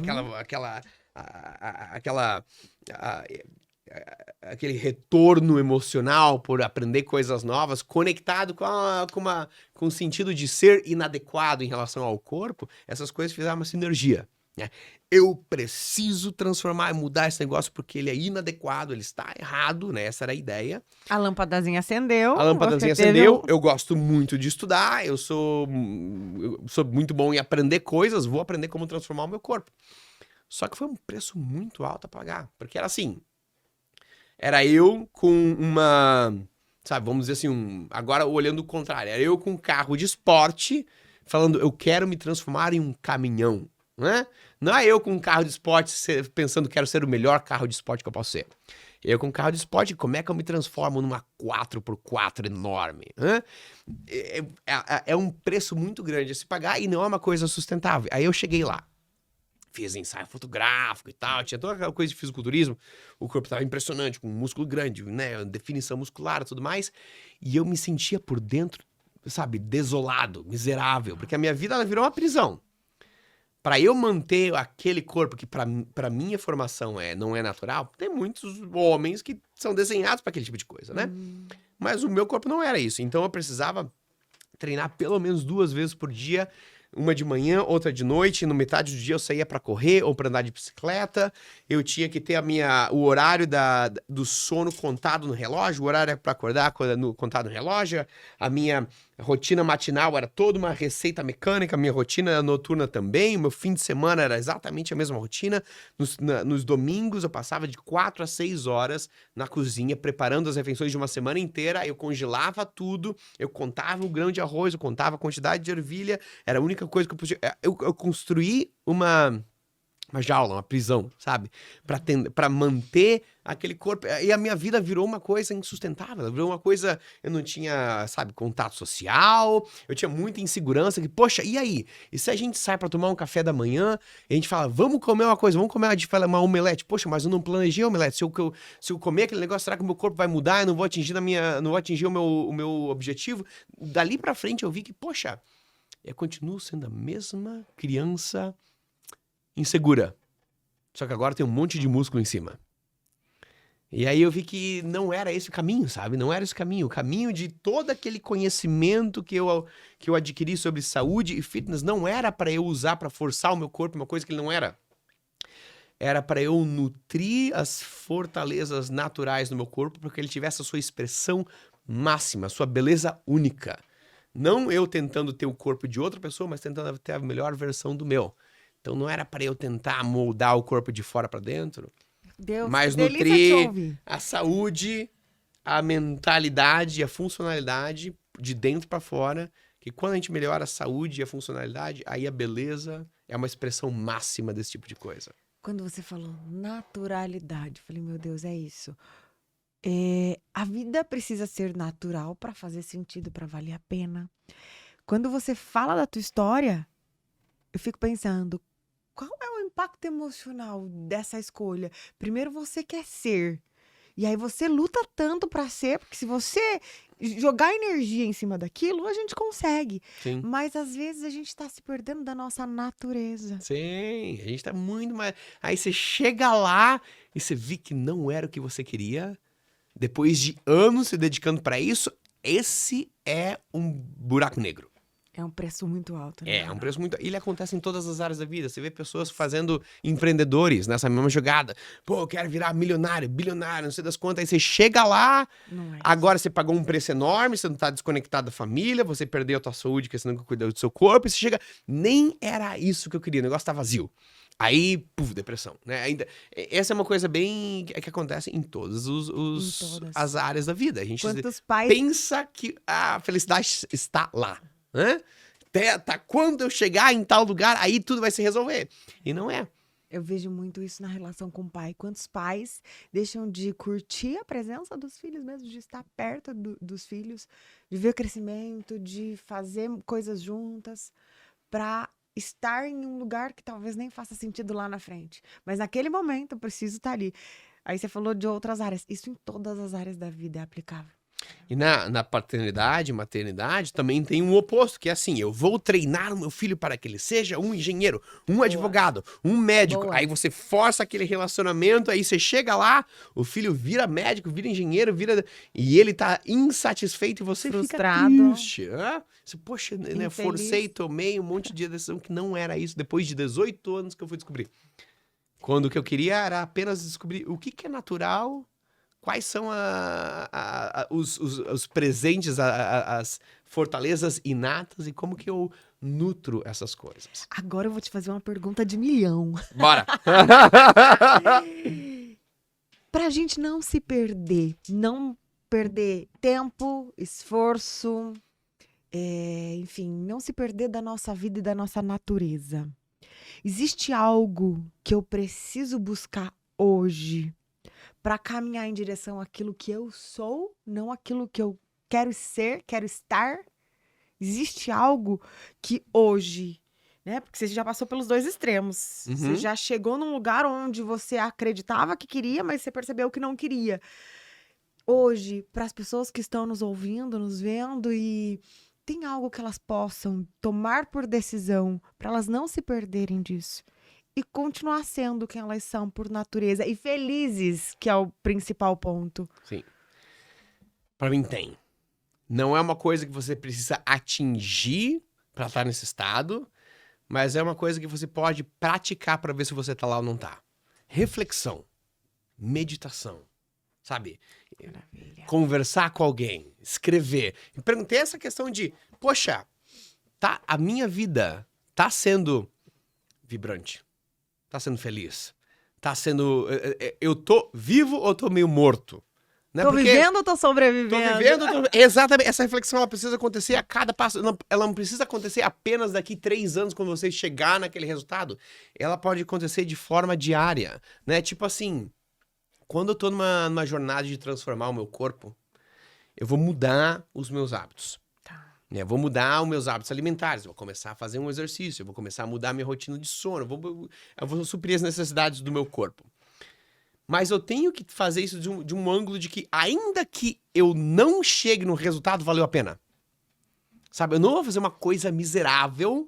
aquele retorno emocional por aprender coisas novas, conectado com o sentido de ser inadequado em relação ao corpo, essas coisas fizeram uma sinergia, né? Eu preciso transformar e mudar esse negócio porque ele é inadequado, ele está errado, né? Essa era a ideia. A lâmpadazinha acendeu. A lâmpadazinha você teve acendeu, eu gosto muito de estudar, eu sou muito bom em aprender coisas, vou aprender como transformar o meu corpo. Só que foi um preço muito alto a pagar, porque era assim, era eu com sabe, vamos dizer assim, agora olhando o contrário, era eu com um carro de esporte, falando, eu quero me transformar em um caminhão, né? Não é eu com um carro de esporte pensando, quero ser o melhor carro de esporte que eu posso ser. Eu com um carro de esporte, como é que eu me transformo numa 4x4 enorme? Né? É um preço muito grande a se pagar e não é uma coisa sustentável. Aí eu cheguei lá. Fiz ensaio fotográfico e tal, tinha toda aquela coisa de fisiculturismo, o corpo estava impressionante, com um músculo grande, né, definição muscular e tudo mais, e eu me sentia por dentro, sabe, desolado, miserável, porque a minha vida ela virou uma prisão. Para eu manter aquele corpo que para minha formação não é natural, tem muitos homens que são desenhados para aquele tipo de coisa, né? Mas o meu corpo não era isso, então eu precisava treinar pelo menos 2 vezes por dia, uma de manhã, outra de noite, no metade do dia eu saía para correr ou para andar de bicicleta, eu tinha que ter o horário do sono contado no relógio, o horário para acordar contado no relógio, a minha rotina matinal era toda uma receita mecânica, a minha rotina noturna também, o meu fim de semana era exatamente a mesma rotina, nos domingos eu passava de 4 a 6 horas na cozinha, preparando as refeições de uma semana inteira, eu congelava tudo, eu contava o grão de arroz, eu contava a quantidade de ervilha, era a única coisa que eu podia... Eu construí uma jaula, uma prisão, sabe? Pra manter aquele corpo. E a minha vida virou uma coisa insustentável. Ela virou uma coisa... Eu não tinha, sabe, contato social. Eu tinha muita insegurança. Que, poxa, e aí? E se a gente sai pra tomar um café da manhã e a gente fala, vamos comer uma coisa, vamos comer uma omelete. Poxa, mas eu não planejei a omelete. Se eu comer aquele negócio, será que o meu corpo vai mudar? Eu não vou atingir não vou atingir o meu objetivo? Dali pra frente eu vi que, poxa, eu continuo sendo a mesma criança insegura. Só que agora tem um monte de músculo em cima. E aí eu vi que não era esse o caminho, sabe? Não era esse o caminho. O caminho de todo aquele conhecimento que eu adquiri sobre saúde e fitness não era para eu usar para forçar o meu corpo, uma coisa que ele não era. Era para eu nutrir as fortalezas naturais do meu corpo para que ele tivesse a sua expressão máxima, a sua beleza única. Não eu tentando ter o corpo de outra pessoa, mas tentando ter a melhor versão do meu. Então não era para eu tentar moldar o corpo de fora para dentro, Deus, mas que delícia te nutrir ouvir. a saúde, a mentalidade e a funcionalidade de dentro para fora, que quando a gente melhora a saúde e a funcionalidade, aí a beleza é uma expressão máxima desse tipo de coisa. Quando você falou naturalidade, eu falei, meu Deus, é isso. A vida precisa ser natural para fazer sentido, para valer a pena. Quando você fala da tua história, eu fico pensando, qual é o impacto emocional dessa escolha? Primeiro você quer ser, e aí você luta tanto para ser, porque se você jogar energia em cima daquilo, a gente consegue. Sim. Mas às vezes a gente tá se perdendo da nossa natureza. Sim, a gente tá muito mais... Aí você chega lá e você vê que não era o que você queria. Depois de anos se dedicando para isso, esse é um buraco negro. É um preço muito alto, né? É um preço muito... Ele acontece em todas as áreas da vida. Você vê pessoas fazendo empreendedores nessa mesma jogada. Pô, eu quero virar milionário, bilionário, não sei das quantas. Aí você chega lá, Não é. agora você pagou um preço enorme, você não tá desconectado da família, você perdeu a tua saúde, porque você nunca cuidou do seu corpo, e você chega... Nem era isso que eu queria, o negócio tá vazio. Aí, puf, depressão, né? Essa é uma coisa bem... que acontece em todas as áreas da vida. A gente Quantos pais... pensa que a felicidade está lá. Né? Tá, quando eu chegar em tal lugar, aí tudo vai se resolver. E não é. Eu vejo muito isso na relação com o pai. Quantos pais deixam de curtir a presença dos filhos mesmo, de estar perto dos filhos, de ver o crescimento, de fazer coisas juntas, para estar em um lugar que talvez nem faça sentido lá na frente. Mas naquele momento eu preciso estar ali. Aí você falou de outras áreas. Isso em todas as áreas da vida é aplicável. E na paternidade, maternidade, também tem um oposto, que é assim, eu vou treinar o meu filho para que ele seja um engenheiro, um Boa. advogado, um médico. Boa. Aí você força aquele relacionamento, aí você chega lá, o filho vira médico, vira engenheiro, e ele tá insatisfeito e você Frustrado. fica triste. Você, poxa, né, Infeliz. forcei, tomei um monte de decisão que não era isso, depois de 18 anos que eu fui descobrir. Quando o que eu queria era apenas descobrir o que é natural, quais são os presentes, as fortalezas inatas e como que eu nutro essas coisas. Agora eu vou te fazer uma pergunta de milhão. Bora! Pra gente não se perder, não perder tempo, esforço, enfim, não se perder da nossa vida e da nossa natureza. Existe algo que eu preciso buscar hoje para caminhar em direção àquilo que eu sou, não aquilo que eu quero ser, quero estar? Existe algo que hoje, né? Porque você já passou pelos dois extremos. Uhum. Você já chegou num lugar onde você acreditava que queria, mas você percebeu que não queria. Hoje, para as pessoas que estão nos ouvindo, nos vendo, e tem algo que elas possam tomar por decisão para elas não se perderem disso e continuar sendo quem elas são por natureza e felizes, que é o principal ponto. Sim. Pra mim tem. Não é uma coisa que você precisa atingir pra estar nesse estado, mas é uma coisa que você pode praticar pra ver se você tá lá ou não tá. Reflexão. Meditação. Sabe? Maravilha. Conversar com alguém. Escrever. E perguntei essa questão de, poxa, tá, a minha vida tá sendo vibrante? Tá sendo feliz? Tá sendo... Eu tô vivo ou tô meio morto? Né? Tô Porque vivendo ou tô sobrevivendo? tô vivendo... Exatamente. Essa reflexão, ela precisa acontecer a cada passo. Ela não precisa acontecer apenas daqui 3 anos, quando você chegar naquele resultado. Ela pode acontecer de forma diária, né? Tipo assim, quando eu tô numa jornada de transformar o meu corpo, eu vou mudar os meus hábitos. Eu vou mudar os meus hábitos alimentares, eu vou começar a fazer um exercício, eu vou começar a mudar a minha rotina de sono, eu vou suprir as necessidades do meu corpo. Mas eu tenho que fazer isso de um ângulo de que, ainda que eu não chegue no resultado, valeu a pena. Sabe, eu não vou fazer uma coisa miserável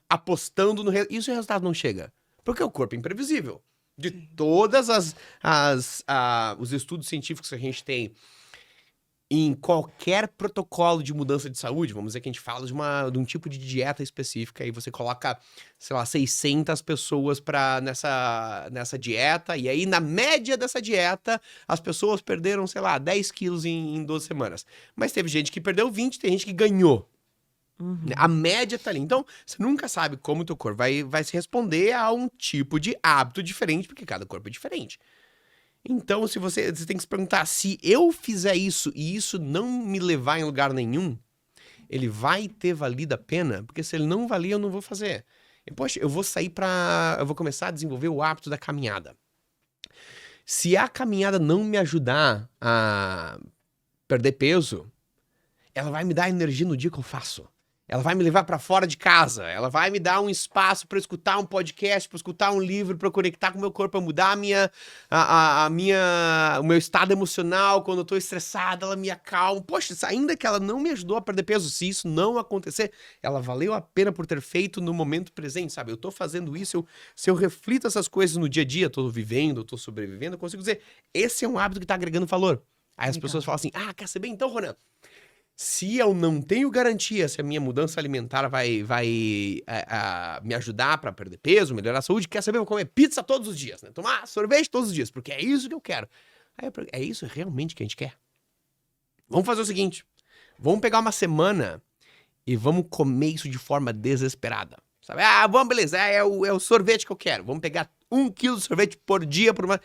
apostando no resultado. E se o resultado não chega? Porque o corpo é imprevisível. De todas os estudos científicos que a gente tem, em qualquer protocolo de mudança de saúde, vamos dizer que a gente fala de um tipo de dieta específica, e você coloca, sei lá, 600 pessoas nessa dieta, e aí na média dessa dieta, as pessoas perderam, sei lá, 10 quilos em 12 semanas. Mas teve gente que perdeu 20, tem gente que ganhou. Uhum. A média tá ali. Então, você nunca sabe como o teu corpo vai se responder a um tipo de hábito diferente, porque cada corpo é diferente. Então, se você tem que se perguntar, se eu fizer isso e isso não me levar em lugar nenhum, ele vai ter valido a pena? Porque se ele não valer, eu não vou fazer. E, poxa, eu vou começar a desenvolver o hábito da caminhada. Se a caminhada não me ajudar a perder peso, ela vai me dar energia no dia que eu faço. Ela vai me levar para fora de casa. Ela vai me dar um espaço para escutar um podcast, para escutar um livro, para conectar com o meu corpo, para mudar o meu estado emocional. Quando eu tô estressado, ela me acalma. Poxa, ainda que ela não me ajudou a perder peso, se isso não acontecer, ela valeu a pena por ter feito no momento presente, sabe? Eu tô fazendo isso, se eu reflito essas coisas no dia a dia, tô vivendo, tô sobrevivendo, eu consigo dizer, esse é um hábito que tá agregando valor. Aí as pessoas falam assim, quer saber então, Ronan? Se eu não tenho garantia se a minha mudança alimentar vai me ajudar para perder peso, melhorar a saúde, quer saber? Eu vou comer pizza todos os dias, né? Tomar sorvete todos os dias, porque é isso que eu quero. Aí é isso realmente que a gente quer? Vamos fazer o seguinte, vamos pegar uma semana e vamos comer isso de forma desesperada. Sabe? Vamos, beleza, é o sorvete que eu quero. Vamos pegar 1 quilo de sorvete por dia por uma...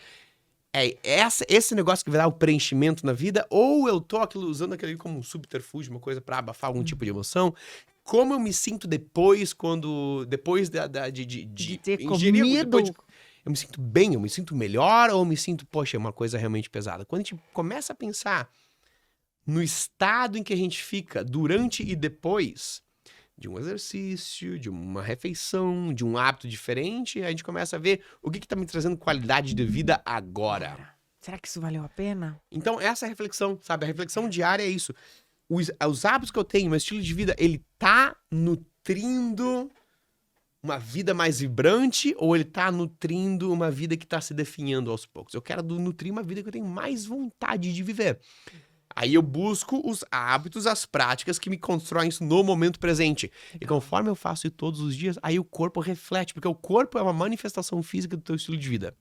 esse negócio que vai dar o preenchimento na vida, ou eu tô usando aquilo como um subterfúgio, uma coisa pra abafar algum tipo de emoção. Como eu me sinto depois de ter ingerir, comido. eu me sinto bem, eu me sinto melhor, ou eu me sinto, poxa, é uma coisa realmente pesada. Quando a gente começa a pensar no estado em que a gente fica durante e depois de um exercício, de uma refeição, de um hábito diferente, a gente começa a ver o que tá me trazendo qualidade de vida agora. Será que isso valeu a pena? Então, essa é a reflexão, sabe? A reflexão diária é isso. Os hábitos que eu tenho, meu estilo de vida, ele tá nutrindo uma vida mais vibrante ou ele tá nutrindo uma vida que tá se definhando aos poucos? Eu quero nutrir uma vida que eu tenho mais vontade de viver. Aí eu busco os hábitos, as práticas que me constroem isso no momento presente. E conforme eu faço isso todos os dias, aí o corpo reflete, porque o corpo é uma manifestação física do teu estilo de vida.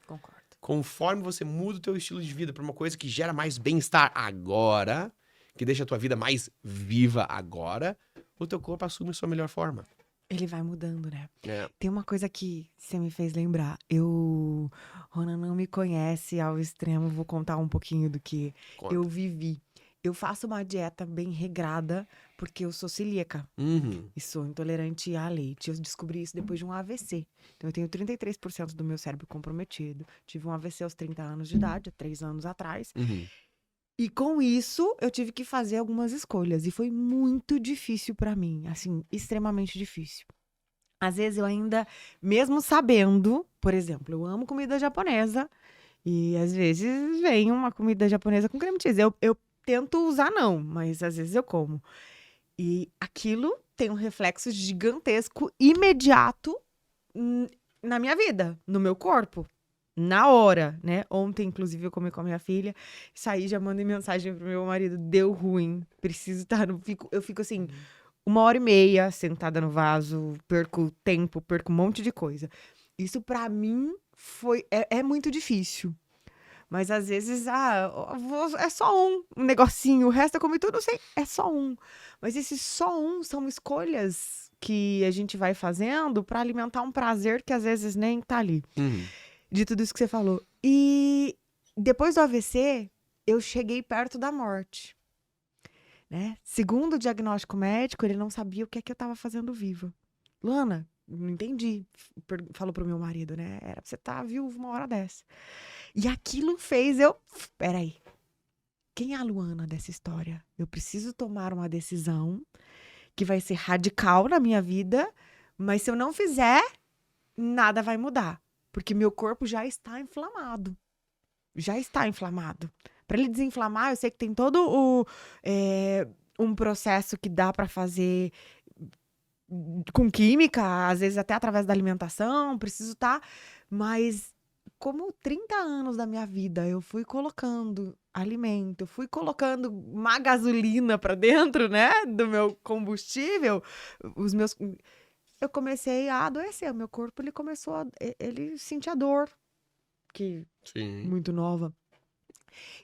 Concordo. Conforme você muda o teu estilo de vida para uma coisa que gera mais bem-estar agora, que deixa a tua vida mais viva agora, o teu corpo assume a sua melhor forma. Ele vai mudando, né? É. Tem uma coisa que você me fez lembrar. Ronan não me conhece ao extremo, vou contar um pouquinho do que Conta. eu vivi. Eu faço uma dieta bem regrada, porque eu sou celíaca Uhum. e sou intolerante a leite. Eu descobri isso depois de um AVC. Então, eu tenho 33% do meu cérebro comprometido. Tive um AVC aos 30 anos de idade, há 3 anos atrás. Uhum. E com isso, eu tive que fazer algumas escolhas. E foi muito difícil pra mim, assim, extremamente difícil. Às vezes eu ainda, mesmo sabendo, por exemplo, eu amo comida japonesa. E às vezes vem uma comida japonesa com creme cheese. Eu tento usar não, mas às vezes eu como. E aquilo tem um reflexo gigantesco, imediato, na minha vida, no meu corpo. Na hora, né? Ontem, inclusive, eu comi com a minha filha. Saí, já mandei mensagem pro meu marido. Deu ruim. Preciso estar eu fico assim, 1h30 sentada no vaso. Perco tempo, perco um monte de coisa. Isso pra mim é muito difícil. Mas às vezes, é só um negocinho. O resto eu comi tudo, não sei. É só um. Mas esses só um são escolhas que a gente vai fazendo pra alimentar um prazer que às vezes nem tá ali. Uhum. De tudo isso que você falou. E depois do AVC, eu cheguei perto da morte. Né? Segundo o diagnóstico médico, ele não sabia o que é que eu tava fazendo viva. Luana, não entendi. Falou pro meu marido, né? Era pra você estar viúvo uma hora dessa. E aquilo fez eu... Peraí. Quem é a Luana dessa história? Eu preciso tomar uma decisão que vai ser radical na minha vida, mas se eu não fizer, nada vai mudar. Porque meu corpo já está inflamado. Já está inflamado. Para ele desinflamar, eu sei que tem todo um processo que dá para fazer com química, às vezes até através da alimentação, preciso estar. Mas como 30 anos da minha vida eu fui colocando alimento, fui colocando uma gasolina para dentro, né, do meu combustível, eu comecei a adoecer. O meu corpo, ele começou ele sentia dor, que Sim. muito nova.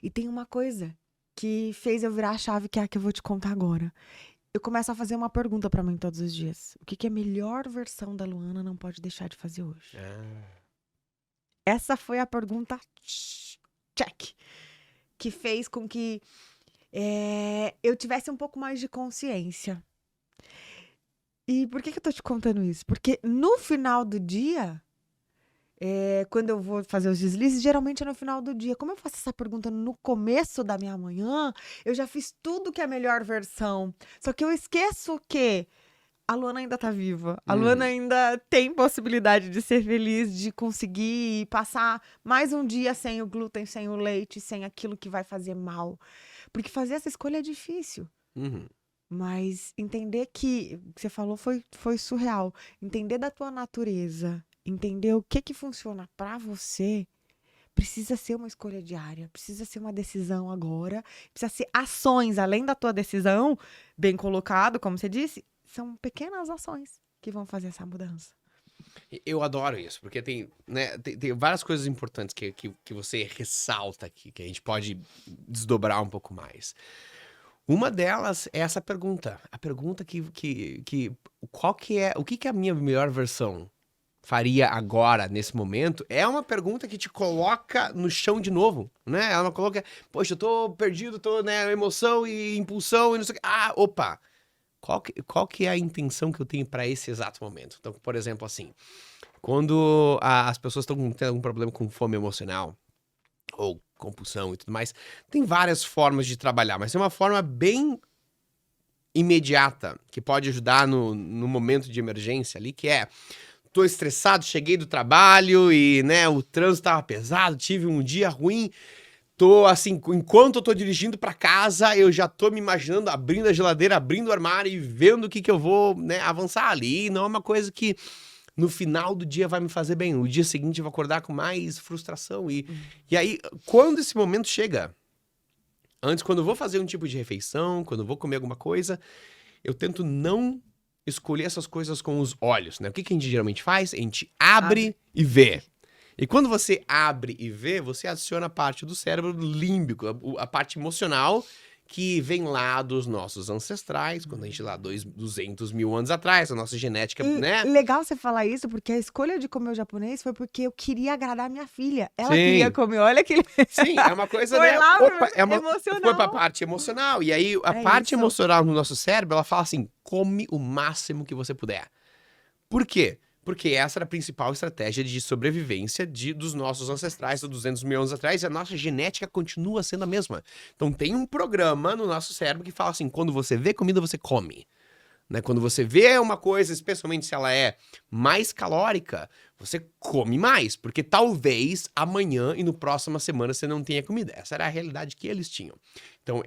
E tem uma coisa que fez eu virar a chave, que é a que eu vou te contar agora. Eu começo a fazer uma pergunta pra mim todos os dias. O que a melhor versão da Luana não pode deixar de fazer hoje? Essa foi a pergunta check, que fez com que eu tivesse um pouco mais de consciência. E por que eu tô te contando isso? Porque no final do dia, quando eu vou fazer os deslizes, geralmente é no final do dia. Como eu faço essa pergunta no começo da minha manhã, eu já fiz tudo que é a melhor versão. Só que eu esqueço que a Luana ainda tá viva. A Luana ainda tem possibilidade de ser feliz, de conseguir passar mais um dia sem o glúten, sem o leite, sem aquilo que vai fazer mal. Porque fazer essa escolha é difícil. Uhum. Mas entender que o que você falou foi surreal. Entender da tua natureza, entender o que funciona pra você, precisa ser uma escolha diária, precisa ser uma decisão agora, precisa ser ações além da tua decisão, bem colocado, como você disse, são pequenas ações que vão fazer essa mudança. Eu adoro isso, porque tem várias coisas importantes que você ressalta aqui, que a gente pode desdobrar um pouco mais. Uma delas é essa pergunta. A pergunta o que a minha melhor versão faria agora, nesse momento, é uma pergunta que te coloca no chão de novo, né? Ela coloca, poxa, eu tô perdido, tô, né, emoção e impulsão e não sei o que. Opa! Qual que é a intenção que eu tenho para esse exato momento? Então, por exemplo, assim, quando as pessoas estão tendo algum problema com fome emocional, ou compulsão e tudo mais, tem várias formas de trabalhar, mas tem uma forma bem imediata, que pode ajudar no momento de emergência ali, que é: tô estressado, cheguei do trabalho e, né, o trânsito tava pesado, tive um dia ruim. Tô assim, enquanto eu tô dirigindo pra casa, eu já tô me imaginando abrindo a geladeira, abrindo o armário e vendo o que eu vou, né, avançar ali. Não é uma coisa que no final do dia vai me fazer bem. O dia seguinte eu vou acordar com mais frustração. E aí, quando esse momento chega, antes, quando eu vou fazer um tipo de refeição, quando eu vou comer alguma coisa, eu tento não escolher essas coisas com os olhos, né? O que a gente geralmente faz? A gente abre e vê. E quando você abre e vê, você adiciona a parte do cérebro límbico, a parte emocional, que vem lá dos nossos ancestrais, quando a gente lá 200 mil anos atrás, a nossa genética, né? Legal você falar isso, porque a escolha de comer o japonês foi porque eu queria agradar minha filha. Ela Sim. queria comer, olha que... Sim, é uma coisa, Foi né? lá Opa, emocional. foi pra parte emocional. E aí, a parte isso. emocional no nosso cérebro, ela fala assim: come o máximo que você puder. Por quê? Porque essa era a principal estratégia de sobrevivência dos nossos ancestrais há 200 mil anos atrás, e a nossa genética continua sendo a mesma. Então tem um programa no nosso cérebro que fala assim: quando você vê comida, você come. Né? Quando você vê uma coisa, especialmente se ela é mais calórica, você come mais, porque talvez amanhã e no próxima semana você não tenha comida. Essa era a realidade que eles tinham. Então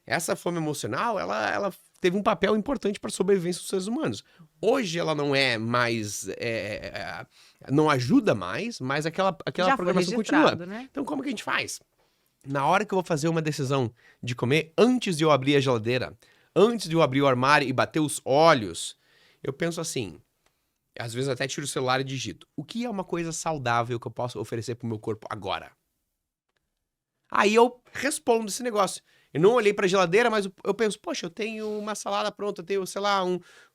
essa fome emocional, ela teve um papel importante para a sobrevivência dos seres humanos. Hoje ela não é mais, não ajuda mais, mas aquela Já programação foi continua. né? Então como que a gente faz? Na hora que eu vou fazer uma decisão de comer, antes de eu abrir a geladeira, antes de eu abrir o armário e bater os olhos, eu penso assim, às vezes até tiro o celular e digito: o que é uma coisa saudável que eu posso oferecer pro meu corpo agora? Aí eu respondo esse negócio. Eu não olhei pra geladeira, mas eu penso: poxa, eu tenho uma salada pronta, eu tenho, sei lá,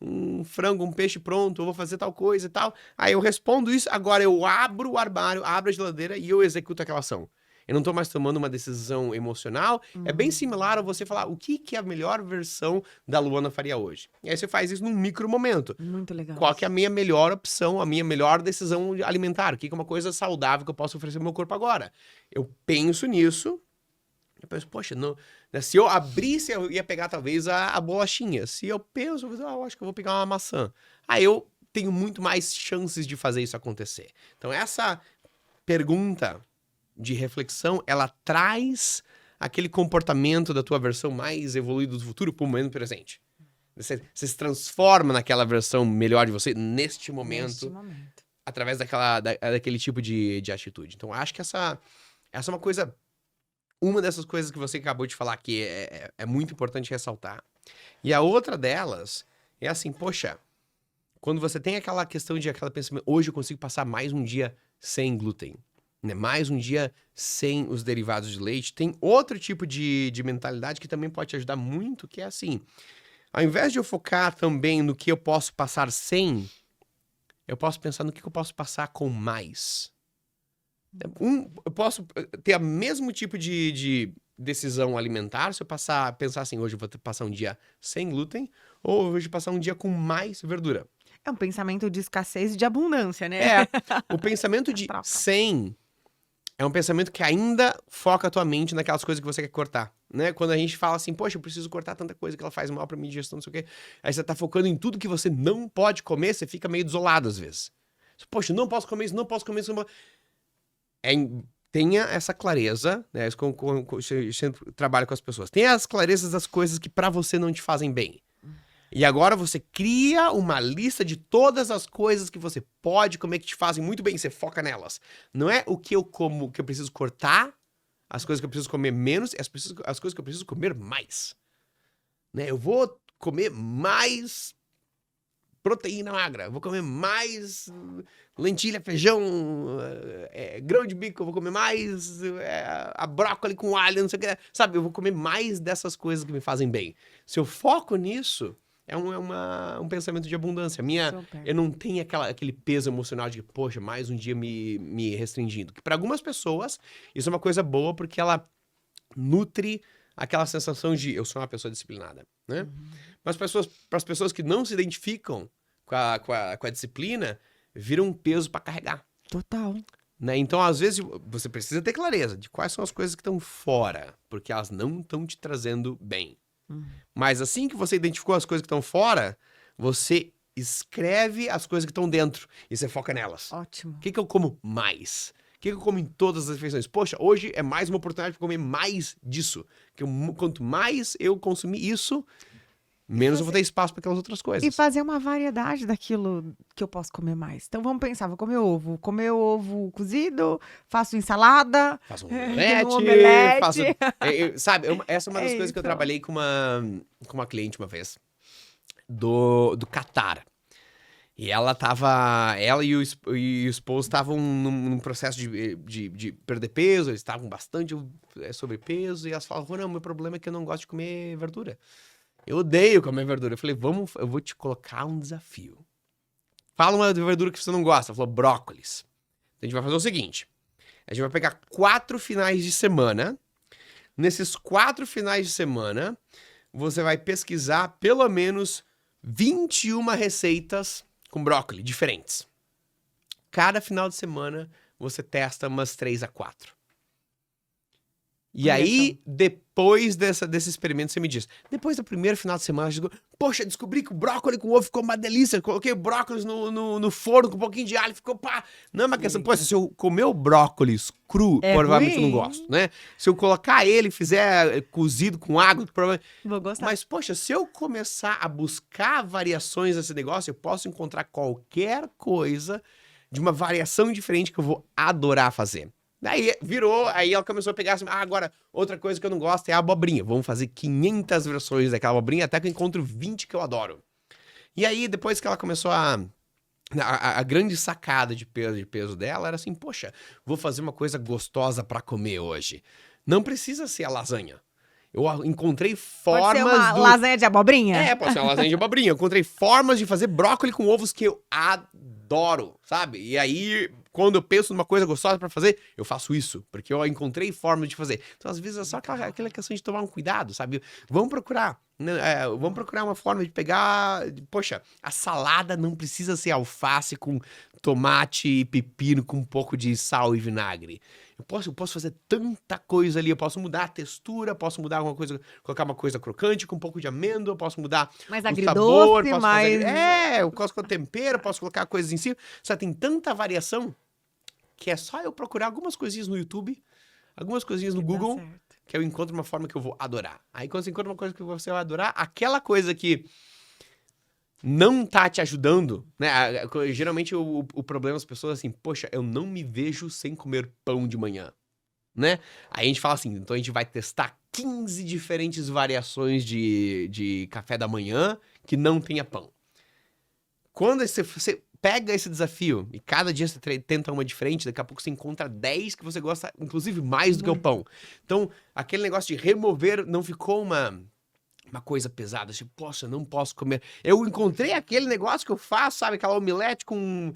um frango, um peixe pronto, eu vou fazer tal coisa e tal. Aí eu respondo isso, agora eu abro o armário, abro a geladeira e eu executo aquela ação. Eu não tô mais tomando uma decisão emocional. É bem similar a você falar: o que é a melhor versão da Luana faria hoje? E aí você faz isso num micro momento. Muito legal. Qual que é a minha melhor opção, a minha melhor decisão alimentar? O que é uma coisa saudável que eu posso oferecer pro meu corpo agora? Eu penso nisso. Eu penso: poxa, não, né, se eu abrisse, eu ia pegar talvez a bolachinha. Se eu penso, eu acho que eu vou pegar uma maçã. Aí eu tenho muito mais chances de fazer isso acontecer. Então essa pergunta de reflexão, ela traz aquele comportamento da tua versão mais evoluída do futuro pro momento presente. Você se transforma naquela versão melhor de você neste momento. Através daquele tipo de atitude. Então acho que essa é uma coisa... Uma dessas coisas que você acabou de falar que é muito importante ressaltar. E a outra delas é assim: poxa, quando você tem aquela questão de aquela pensamento: hoje eu consigo passar mais um dia sem glúten, né? Mais um dia sem os derivados de leite. Tem outro tipo de mentalidade que também pode te ajudar muito, que é assim: ao invés de eu focar também no que eu posso passar sem, eu posso pensar no que eu posso passar com mais. Eu posso ter o mesmo tipo de decisão alimentar se eu pensar assim: hoje eu vou passar um dia sem glúten, ou hoje passar um dia com mais verdura. É um pensamento de escassez e de abundância, né? O pensamento de sem é um pensamento que ainda foca a tua mente naquelas coisas que você quer cortar, né? Quando a gente fala assim: poxa, eu preciso cortar tanta coisa que ela faz mal pra minha digestão, não sei o quê. Aí você tá focando em tudo que você não pode comer, você fica meio desolado às vezes. Poxa, não posso comer isso, não posso comer isso, não posso... Tenha essa clareza, né? Sempre trabalho com as pessoas. Tenha as clarezas das coisas que pra você não te fazem bem. E agora você cria uma lista de todas as coisas que você pode comer que te fazem muito bem. Você foca nelas. Não é o que eu como, que eu preciso cortar, as coisas que eu preciso comer menos, as coisas que eu preciso comer mais. Né? Eu vou comer mais proteína magra, eu vou comer mais lentilha, feijão, grão de bico, eu vou comer mais a brócolis com alho, não sei o que, sabe? Eu vou comer mais dessas coisas que me fazem bem. Se eu foco nisso, é um pensamento de abundância. Eu não tenho aquele peso emocional de, poxa, mais um dia me restringindo. Que para algumas pessoas, isso é uma coisa boa, porque ela nutre aquela sensação de eu sou uma pessoa disciplinada, né? Mas para as pessoas que não se identificam com a disciplina, vira um peso para carregar. Total. Né? Então, às vezes, você precisa ter clareza de quais são as coisas que estão fora, porque elas não estão te trazendo bem. Mas assim que você identificou as coisas que estão fora, você escreve as coisas que estão dentro e você foca nelas. Ótimo. O que eu como mais? O que eu como em todas as refeições? Poxa, hoje é mais uma oportunidade para comer mais disso. Quanto mais eu consumir isso, menos eu vou ter espaço para aquelas outras E coisas. fazer uma variedade daquilo que eu posso comer mais. Então vamos pensar, vou comer ovo. Comer ovo cozido, faço ensalada. Faço um um omelete, omelete. faço... sabe, essa é uma das É coisas que eu isso. trabalhei com uma cliente uma vez, do Catar. E ela e o esposo estavam num processo de perder peso, eles estavam bastante sobrepeso, e elas falavam, não, meu problema é que eu não gosto de comer verdura. Eu odeio comer verdura. Eu falei, eu vou te colocar um desafio. Fala uma verdura que você não gosta. Ela falou, brócolis. Então a gente vai fazer o seguinte, a gente vai pegar 4 finais de semana. Nesses 4 finais de semana, você vai pesquisar pelo menos 21 receitas com brócolis diferentes. Cada final de semana, você testa umas 3 a 4. E Olha aí, depois desse experimento, você me diz. Depois do primeiro final de semana, você diz, poxa, descobri que o brócolis com ovo ficou uma delícia. Coloquei o brócolis no forno com um pouquinho de alho, ficou pá. Não é uma questão. Poxa, se eu comer o brócolis cru, É provavelmente eu não ruim. gosto, né? Se eu colocar ele e fizer cozido com água, provavelmente... Vou gostar. Mas, poxa, se eu começar a buscar variações desse negócio, eu posso encontrar qualquer coisa de uma variação diferente que eu vou adorar fazer. Daí virou, aí ela começou a pegar assim, agora, outra coisa que eu não gosto é a abobrinha. Vamos fazer 500 versões daquela abobrinha até que eu encontro 20 que eu adoro. E aí, depois que ela começou a grande sacada de peso dela era assim, poxa, vou fazer uma coisa gostosa pra comer hoje. Não precisa ser a lasanha. Eu encontrei formas Pode ser uma lasanha de abobrinha? pode ser uma lasanha de abobrinha. Eu encontrei formas de fazer brócolis com ovos que eu adoro, sabe? E aí, quando eu penso numa coisa gostosa pra fazer, eu faço isso, porque eu encontrei formas de fazer. Então, às vezes, é só aquela questão de tomar um cuidado, sabe? Vamos procurar uma forma de pegar... Poxa, a salada não precisa ser alface com tomate e pepino com um pouco de sal e vinagre. Eu posso fazer tanta coisa ali, eu posso mudar a textura, posso mudar alguma coisa, colocar uma coisa crocante com um pouco de amêndoa, eu posso mudar Mais o agridoce, sabor, posso mais... eu posso colocar tempero, posso colocar coisas em cima. Só tem tanta variação que é só eu procurar algumas coisinhas no YouTube, algumas coisinhas no Que dá Google, certo. que eu encontro uma forma que eu vou adorar. Aí quando você encontra uma coisa que você vai adorar, aquela coisa que não tá te ajudando, né? Geralmente o problema das pessoas é assim, poxa, eu não me vejo sem comer pão de manhã, né? Aí a gente fala assim, então a gente vai testar 15 diferentes variações de café da manhã que não tenha pão. Quando você pega esse desafio e cada dia você tenta uma diferente, daqui a pouco você encontra 10 que você gosta, inclusive, mais do que o pão. Então, aquele negócio de remover não ficou uma coisa pesada, tipo, poxa, não posso comer. Eu encontrei aquele negócio que eu faço, sabe, aquela omelete com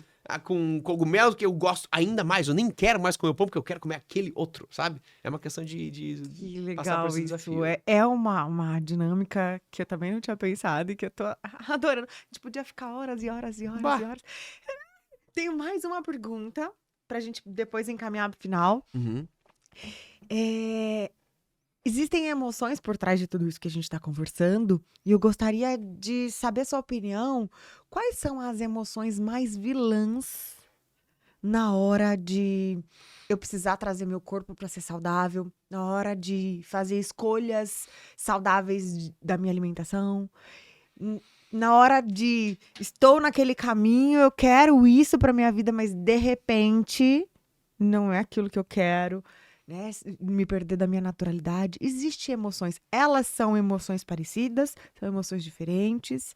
cogumelo que eu gosto ainda mais. Eu nem quero mais comer o pão porque eu quero comer aquele outro, sabe? É uma questão de Que passar por legal esse isso. desafio. É uma dinâmica que eu também não tinha pensado e que eu tô adorando. A gente podia ficar horas e horas e horas Bah. e horas. Tenho mais uma pergunta pra gente depois encaminhar pro final. Uhum. Existem emoções por trás de tudo isso que a gente está conversando e eu gostaria de saber sua opinião. Quais são as emoções mais vilãs na hora de eu precisar trazer meu corpo para ser saudável, na hora de fazer escolhas saudáveis da minha alimentação, na hora de estou naquele caminho, eu quero isso para minha vida, mas de repente não é aquilo que eu quero. Né, me perder da minha naturalidade. Existem emoções. Elas são emoções parecidas, são emoções diferentes.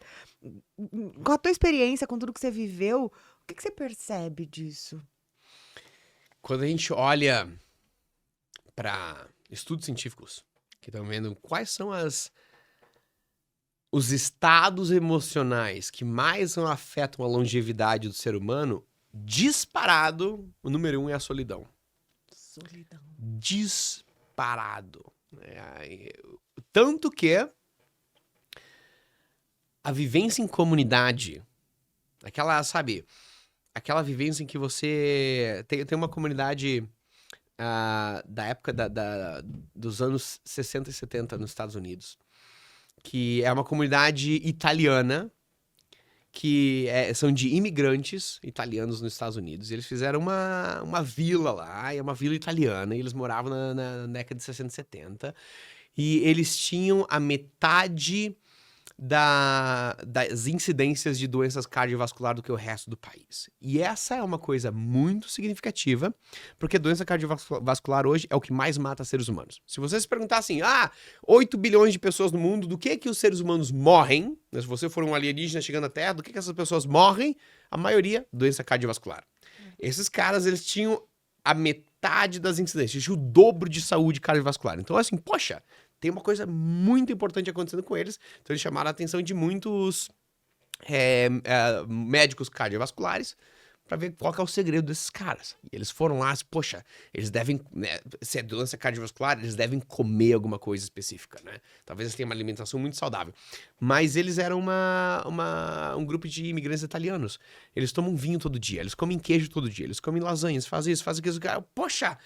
Com a tua experiência, com tudo que você viveu, o que você percebe disso? Quando a gente olha para estudos científicos que estão vendo quais são os estados emocionais que mais afetam a longevidade do ser humano, disparado, o número 1 é a solidão. Solidão. Disparado. Tanto que a vivência em comunidade, aquela vivência em que você tem uma comunidade da época dos anos 60 e 70 nos Estados Unidos. que é uma comunidade italiana, que são de imigrantes italianos nos Estados Unidos. Eles fizeram uma vila lá, é uma vila italiana, e eles moravam na década de 60 e 70. E eles tinham a metade das incidências de doenças cardiovasculares do que o resto do país. E essa é uma coisa muito significativa, porque doença cardiovascular hoje é o que mais mata seres humanos. Se você se perguntar assim, 8 bilhões de pessoas no mundo, do que os seres humanos morrem? Se você for um alienígena chegando à Terra, do que essas pessoas morrem? A maioria, doença cardiovascular. Esses caras, eles tinham a metade das incidências, tinham o dobro de saúde cardiovascular. Então, assim, poxa, tem uma coisa muito importante acontecendo com eles. Então, eles chamaram a atenção de muitos médicos cardiovasculares para ver qual que é o segredo desses caras. E eles foram lá, poxa, eles devem, se é doença cardiovascular, eles devem comer alguma coisa específica, né? Talvez eles tenham uma alimentação muito saudável. Mas eles eram um grupo de imigrantes italianos. Eles tomam vinho todo dia, eles comem queijo todo dia, eles comem lasanhas, fazem isso, fazem aquilo. Poxa,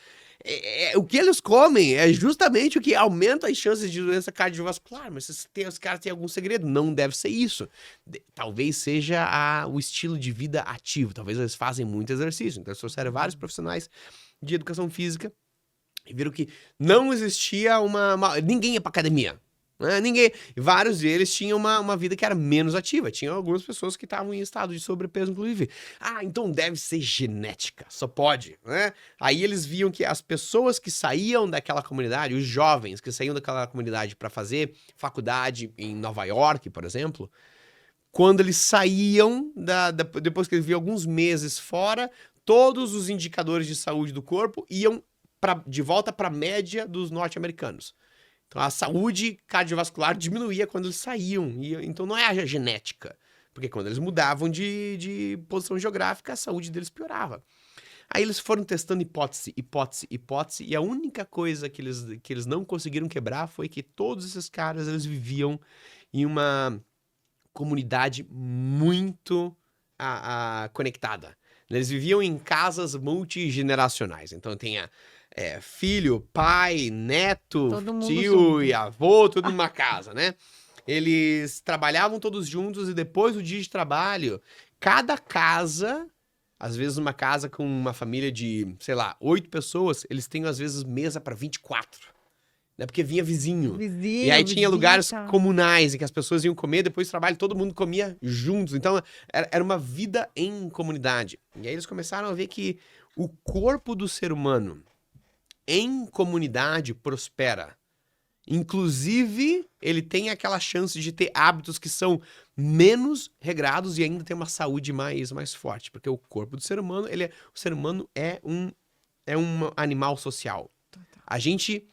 o que eles comem é justamente o que aumenta as chances de doença cardiovascular. Mas os caras têm algum segredo? Não deve ser isso. Talvez seja o estilo de vida ativo. Talvez eles fazem muito exercício. Então, eles trouxeram vários profissionais de educação física e viram que não existia ninguém ia pra academia. Ninguém. Vários deles tinham uma vida que era menos ativa. Tinha algumas pessoas que estavam em estado de sobrepeso, inclusive. Então deve ser genética. Só pode, né? Aí eles viam que as pessoas que saíam daquela comunidade, os jovens que saíam daquela comunidade para fazer faculdade em Nova York, por exemplo, quando eles saíam, depois que eles viam alguns meses fora, todos os indicadores de saúde do corpo iam de volta para a média dos norte-americanos. Então, a saúde cardiovascular diminuía quando eles saíam. Então, não é a genética. Porque quando eles mudavam de posição geográfica, a saúde deles piorava. Aí eles foram testando hipótese. E a única coisa que eles não conseguiram quebrar foi que todos esses caras, eles viviam em uma comunidade muito conectada. Eles viviam em casas multigeneracionais. Então, tinha filho, pai, neto, tio e avô, tudo numa casa, né? Eles trabalhavam todos juntos e depois do dia de trabalho, cada casa, às vezes uma casa com uma família de, 8 pessoas, eles têm às vezes mesa para 24. Né? Porque vinha vizinho. E aí tinha lugares comunais em que as pessoas iam comer, depois do trabalho todo mundo comia juntos. Então era uma vida em comunidade. E aí eles começaram a ver que o corpo do ser humano em comunidade prospera. Inclusive, ele tem aquela chance de ter hábitos que são menos regrados e ainda ter uma saúde mais forte. Porque o corpo do ser humano, o ser humano é um animal social. A gente,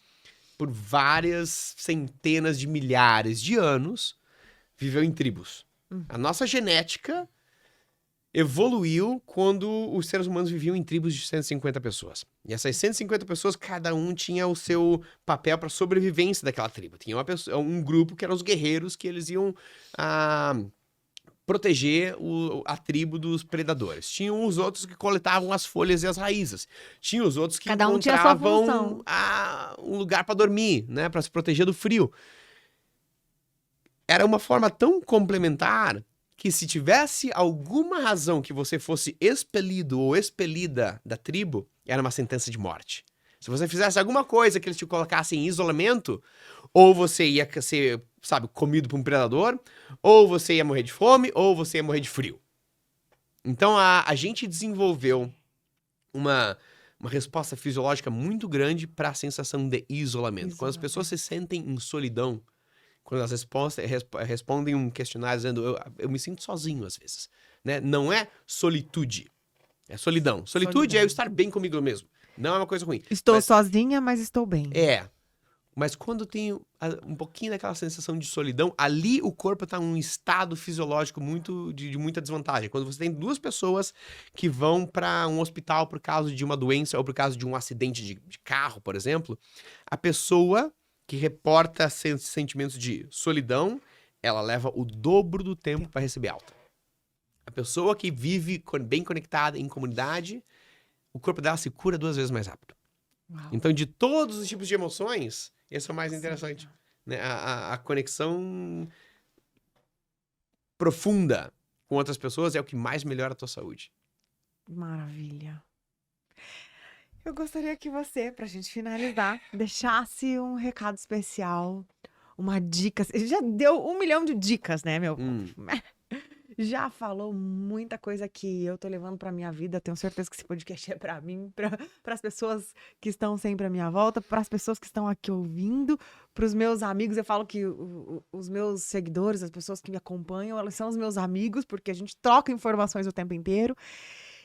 por várias centenas de milhares de anos, viveu em tribos. A nossa genética evoluiu quando os seres humanos viviam em tribos de 150 pessoas. E essas 150 pessoas, cada um tinha o seu papel para a sobrevivência daquela tribo. Tinha um grupo que eram os guerreiros, que eles iam proteger a tribo dos predadores. Tinham os outros que coletavam as folhas e as raízes. Tinha os outros que encontravam um lugar para dormir, né, para se proteger do frio. Era uma forma tão complementar que se tivesse alguma razão que você fosse expelido ou expelida da tribo, era uma sentença de morte. Se você fizesse alguma coisa que eles te colocassem em isolamento, ou você ia ser, comido por um predador, ou você ia morrer de fome, ou você ia morrer de frio. Então a gente desenvolveu uma resposta fisiológica muito grande para a sensação de isolamento. Quando as pessoas se sentem em solidão, quando elas respondem um questionário dizendo eu me sinto sozinho às vezes, né? Não é solitude, é solidão. Solitude é eu estar bem comigo mesmo. Não é uma coisa ruim. Estou sozinha, mas estou bem. Mas quando tem um pouquinho daquela sensação de solidão, ali o corpo está em um estado fisiológico de muita desvantagem. Quando você tem duas pessoas que vão para um hospital por causa de uma doença ou por causa de um acidente de carro, por exemplo, a pessoa que reporta sentimentos de solidão, ela leva o dobro do tempo para receber alta. A pessoa que vive bem conectada em comunidade, o corpo dela se cura 2 vezes mais rápido. Uau. Então, de todos os tipos de emoções, esse é o mais interessante. né? A conexão profunda com outras pessoas é o que mais melhora a tua saúde. Maravilha. Eu gostaria que você, pra gente finalizar, deixasse um recado especial, uma dica. Você já deu 1 milhão de dicas, né, meu? Já falou muita coisa que eu tô levando pra minha vida. Tenho certeza que esse podcast é pra mim, para as pessoas que estão sempre à minha volta, para as pessoas que estão aqui ouvindo, para os meus amigos. Eu falo que os meus seguidores, as pessoas que me acompanham, elas são os meus amigos, porque a gente troca informações o tempo inteiro.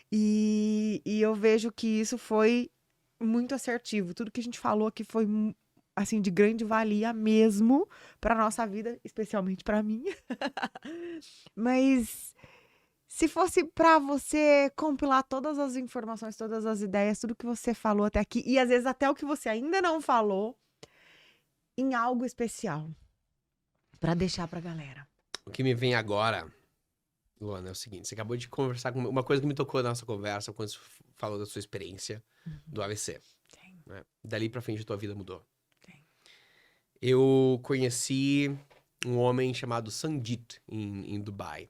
E eu vejo que isso foi muito assertivo. Tudo que a gente falou aqui foi assim de grande valia mesmo para nossa vida, especialmente para mim. Mas se fosse para você compilar todas as informações, todas as ideias, tudo que você falou até aqui e às vezes até o que você ainda não falou em algo especial para deixar para galera. O que me vem agora, Luana, é o seguinte. Você acabou de conversar com uma coisa que me tocou na nossa conversa quando você falou da sua experiência do AVC. Sim. Né? Dali pra frente a tua vida mudou. Sim. Eu conheci um homem chamado Sanjit em Dubai.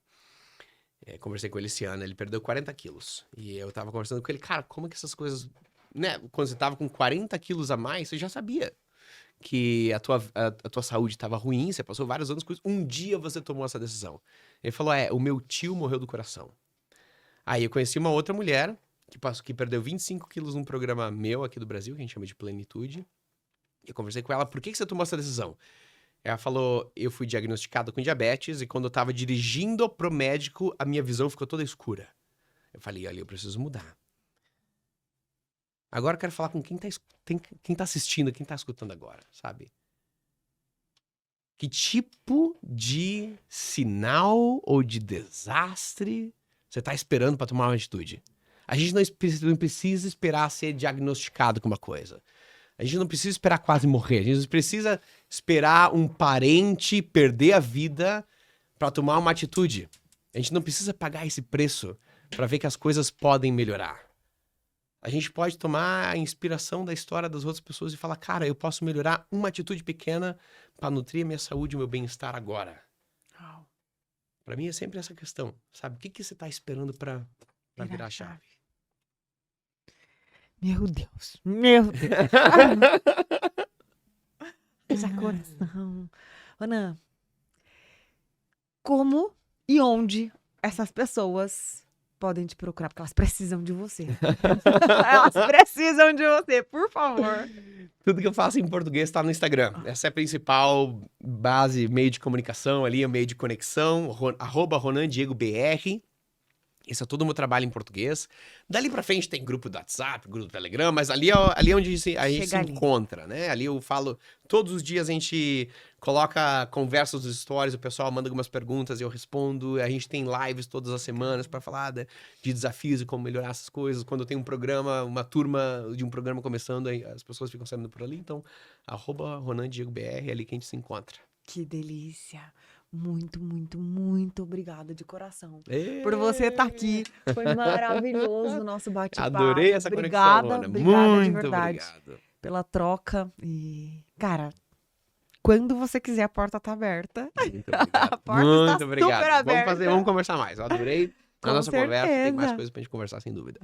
Conversei com ele esse ano, ele perdeu 40 quilos. E eu tava conversando com ele, cara, como é que essas coisas... Né? Quando você tava com 40 quilos a mais, você já sabia que a tua saúde estava ruim, você passou vários anos com isso. Um dia você tomou essa decisão. Ele falou, o meu tio morreu do coração. Aí eu conheci uma outra mulher que perdeu 25 quilos num programa meu aqui do Brasil, que a gente chama de Plenitude. Eu conversei com ela, por que você tomou essa decisão? Ela falou, eu fui diagnosticada com diabetes e quando eu tava dirigindo pro médico, a minha visão ficou toda escura. Eu falei, olha, eu preciso mudar. Agora eu quero falar com quem tá assistindo, quem tá escutando agora, sabe? Que tipo de sinal ou de desastre você tá esperando pra tomar uma atitude? A gente não precisa esperar ser diagnosticado com uma coisa. A gente não precisa esperar quase morrer. A gente não precisa esperar um parente perder a vida pra tomar uma atitude. A gente não precisa pagar esse preço pra ver que as coisas podem melhorar. A gente pode tomar a inspiração da história das outras pessoas e falar, cara, eu posso melhorar uma atitude pequena para nutrir a minha saúde e o meu bem-estar agora. Para mim é sempre essa questão, sabe? O que você tá esperando para virar a chave? Meu Deus, meu Deus. Haja coração. Ana, como e onde essas pessoas podem te procurar? Porque elas precisam de você. Elas precisam de você, por favor. Tudo que eu faço em português tá no Instagram. Essa é a principal base, meio de comunicação ali, o meio de conexão, @RonanDiegoBR. Esse é todo o meu trabalho em português. Dali pra frente tem grupo do WhatsApp, grupo do Telegram, mas ali é onde a gente se encontra, né? Ali eu falo, todos os dias a gente coloca conversas dos stories, o pessoal manda algumas perguntas e eu respondo. A gente tem lives todas as semanas pra falar de desafios e como melhorar essas coisas. Quando tem um programa, uma turma de um programa começando, aí as pessoas ficam sabendo por ali. Então, @RonanDiegoBR, é ali que a gente se encontra. Que delícia. Muito, muito, muito obrigada de coração por você estar aqui. Foi maravilhoso o nosso bate-papo. Adorei essa conexão, Ana. Obrigada Muito de verdade obrigado pela troca. E, cara, quando você quiser, a porta tá aberta. Muito obrigado. A porta Muito está obrigado. super aberta. Vamos conversar mais. Eu adorei a nossa conversa. Tem mais coisas pra gente conversar, sem dúvida.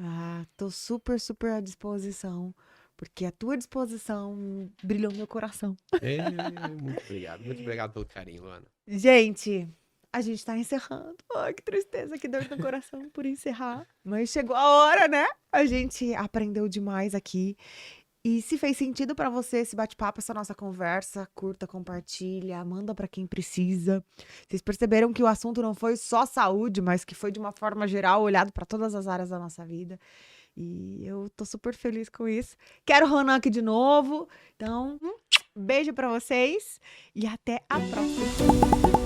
Tô super, super à disposição. Porque a tua disposição brilhou no meu coração. Muito obrigado. Muito obrigado pelo carinho, Luana. Gente, a gente tá encerrando. Ai, que tristeza, que dor no coração por encerrar. Mas chegou a hora, né? A gente aprendeu demais aqui. E se fez sentido pra você esse bate-papo, essa nossa conversa, curta, compartilha, manda pra quem precisa. Vocês perceberam que o assunto não foi só saúde, mas que foi de uma forma geral, olhado pra todas as áreas da nossa vida. E eu tô super feliz com isso. Quero o Ronan aqui de novo. Então, beijo pra vocês e até a próxima.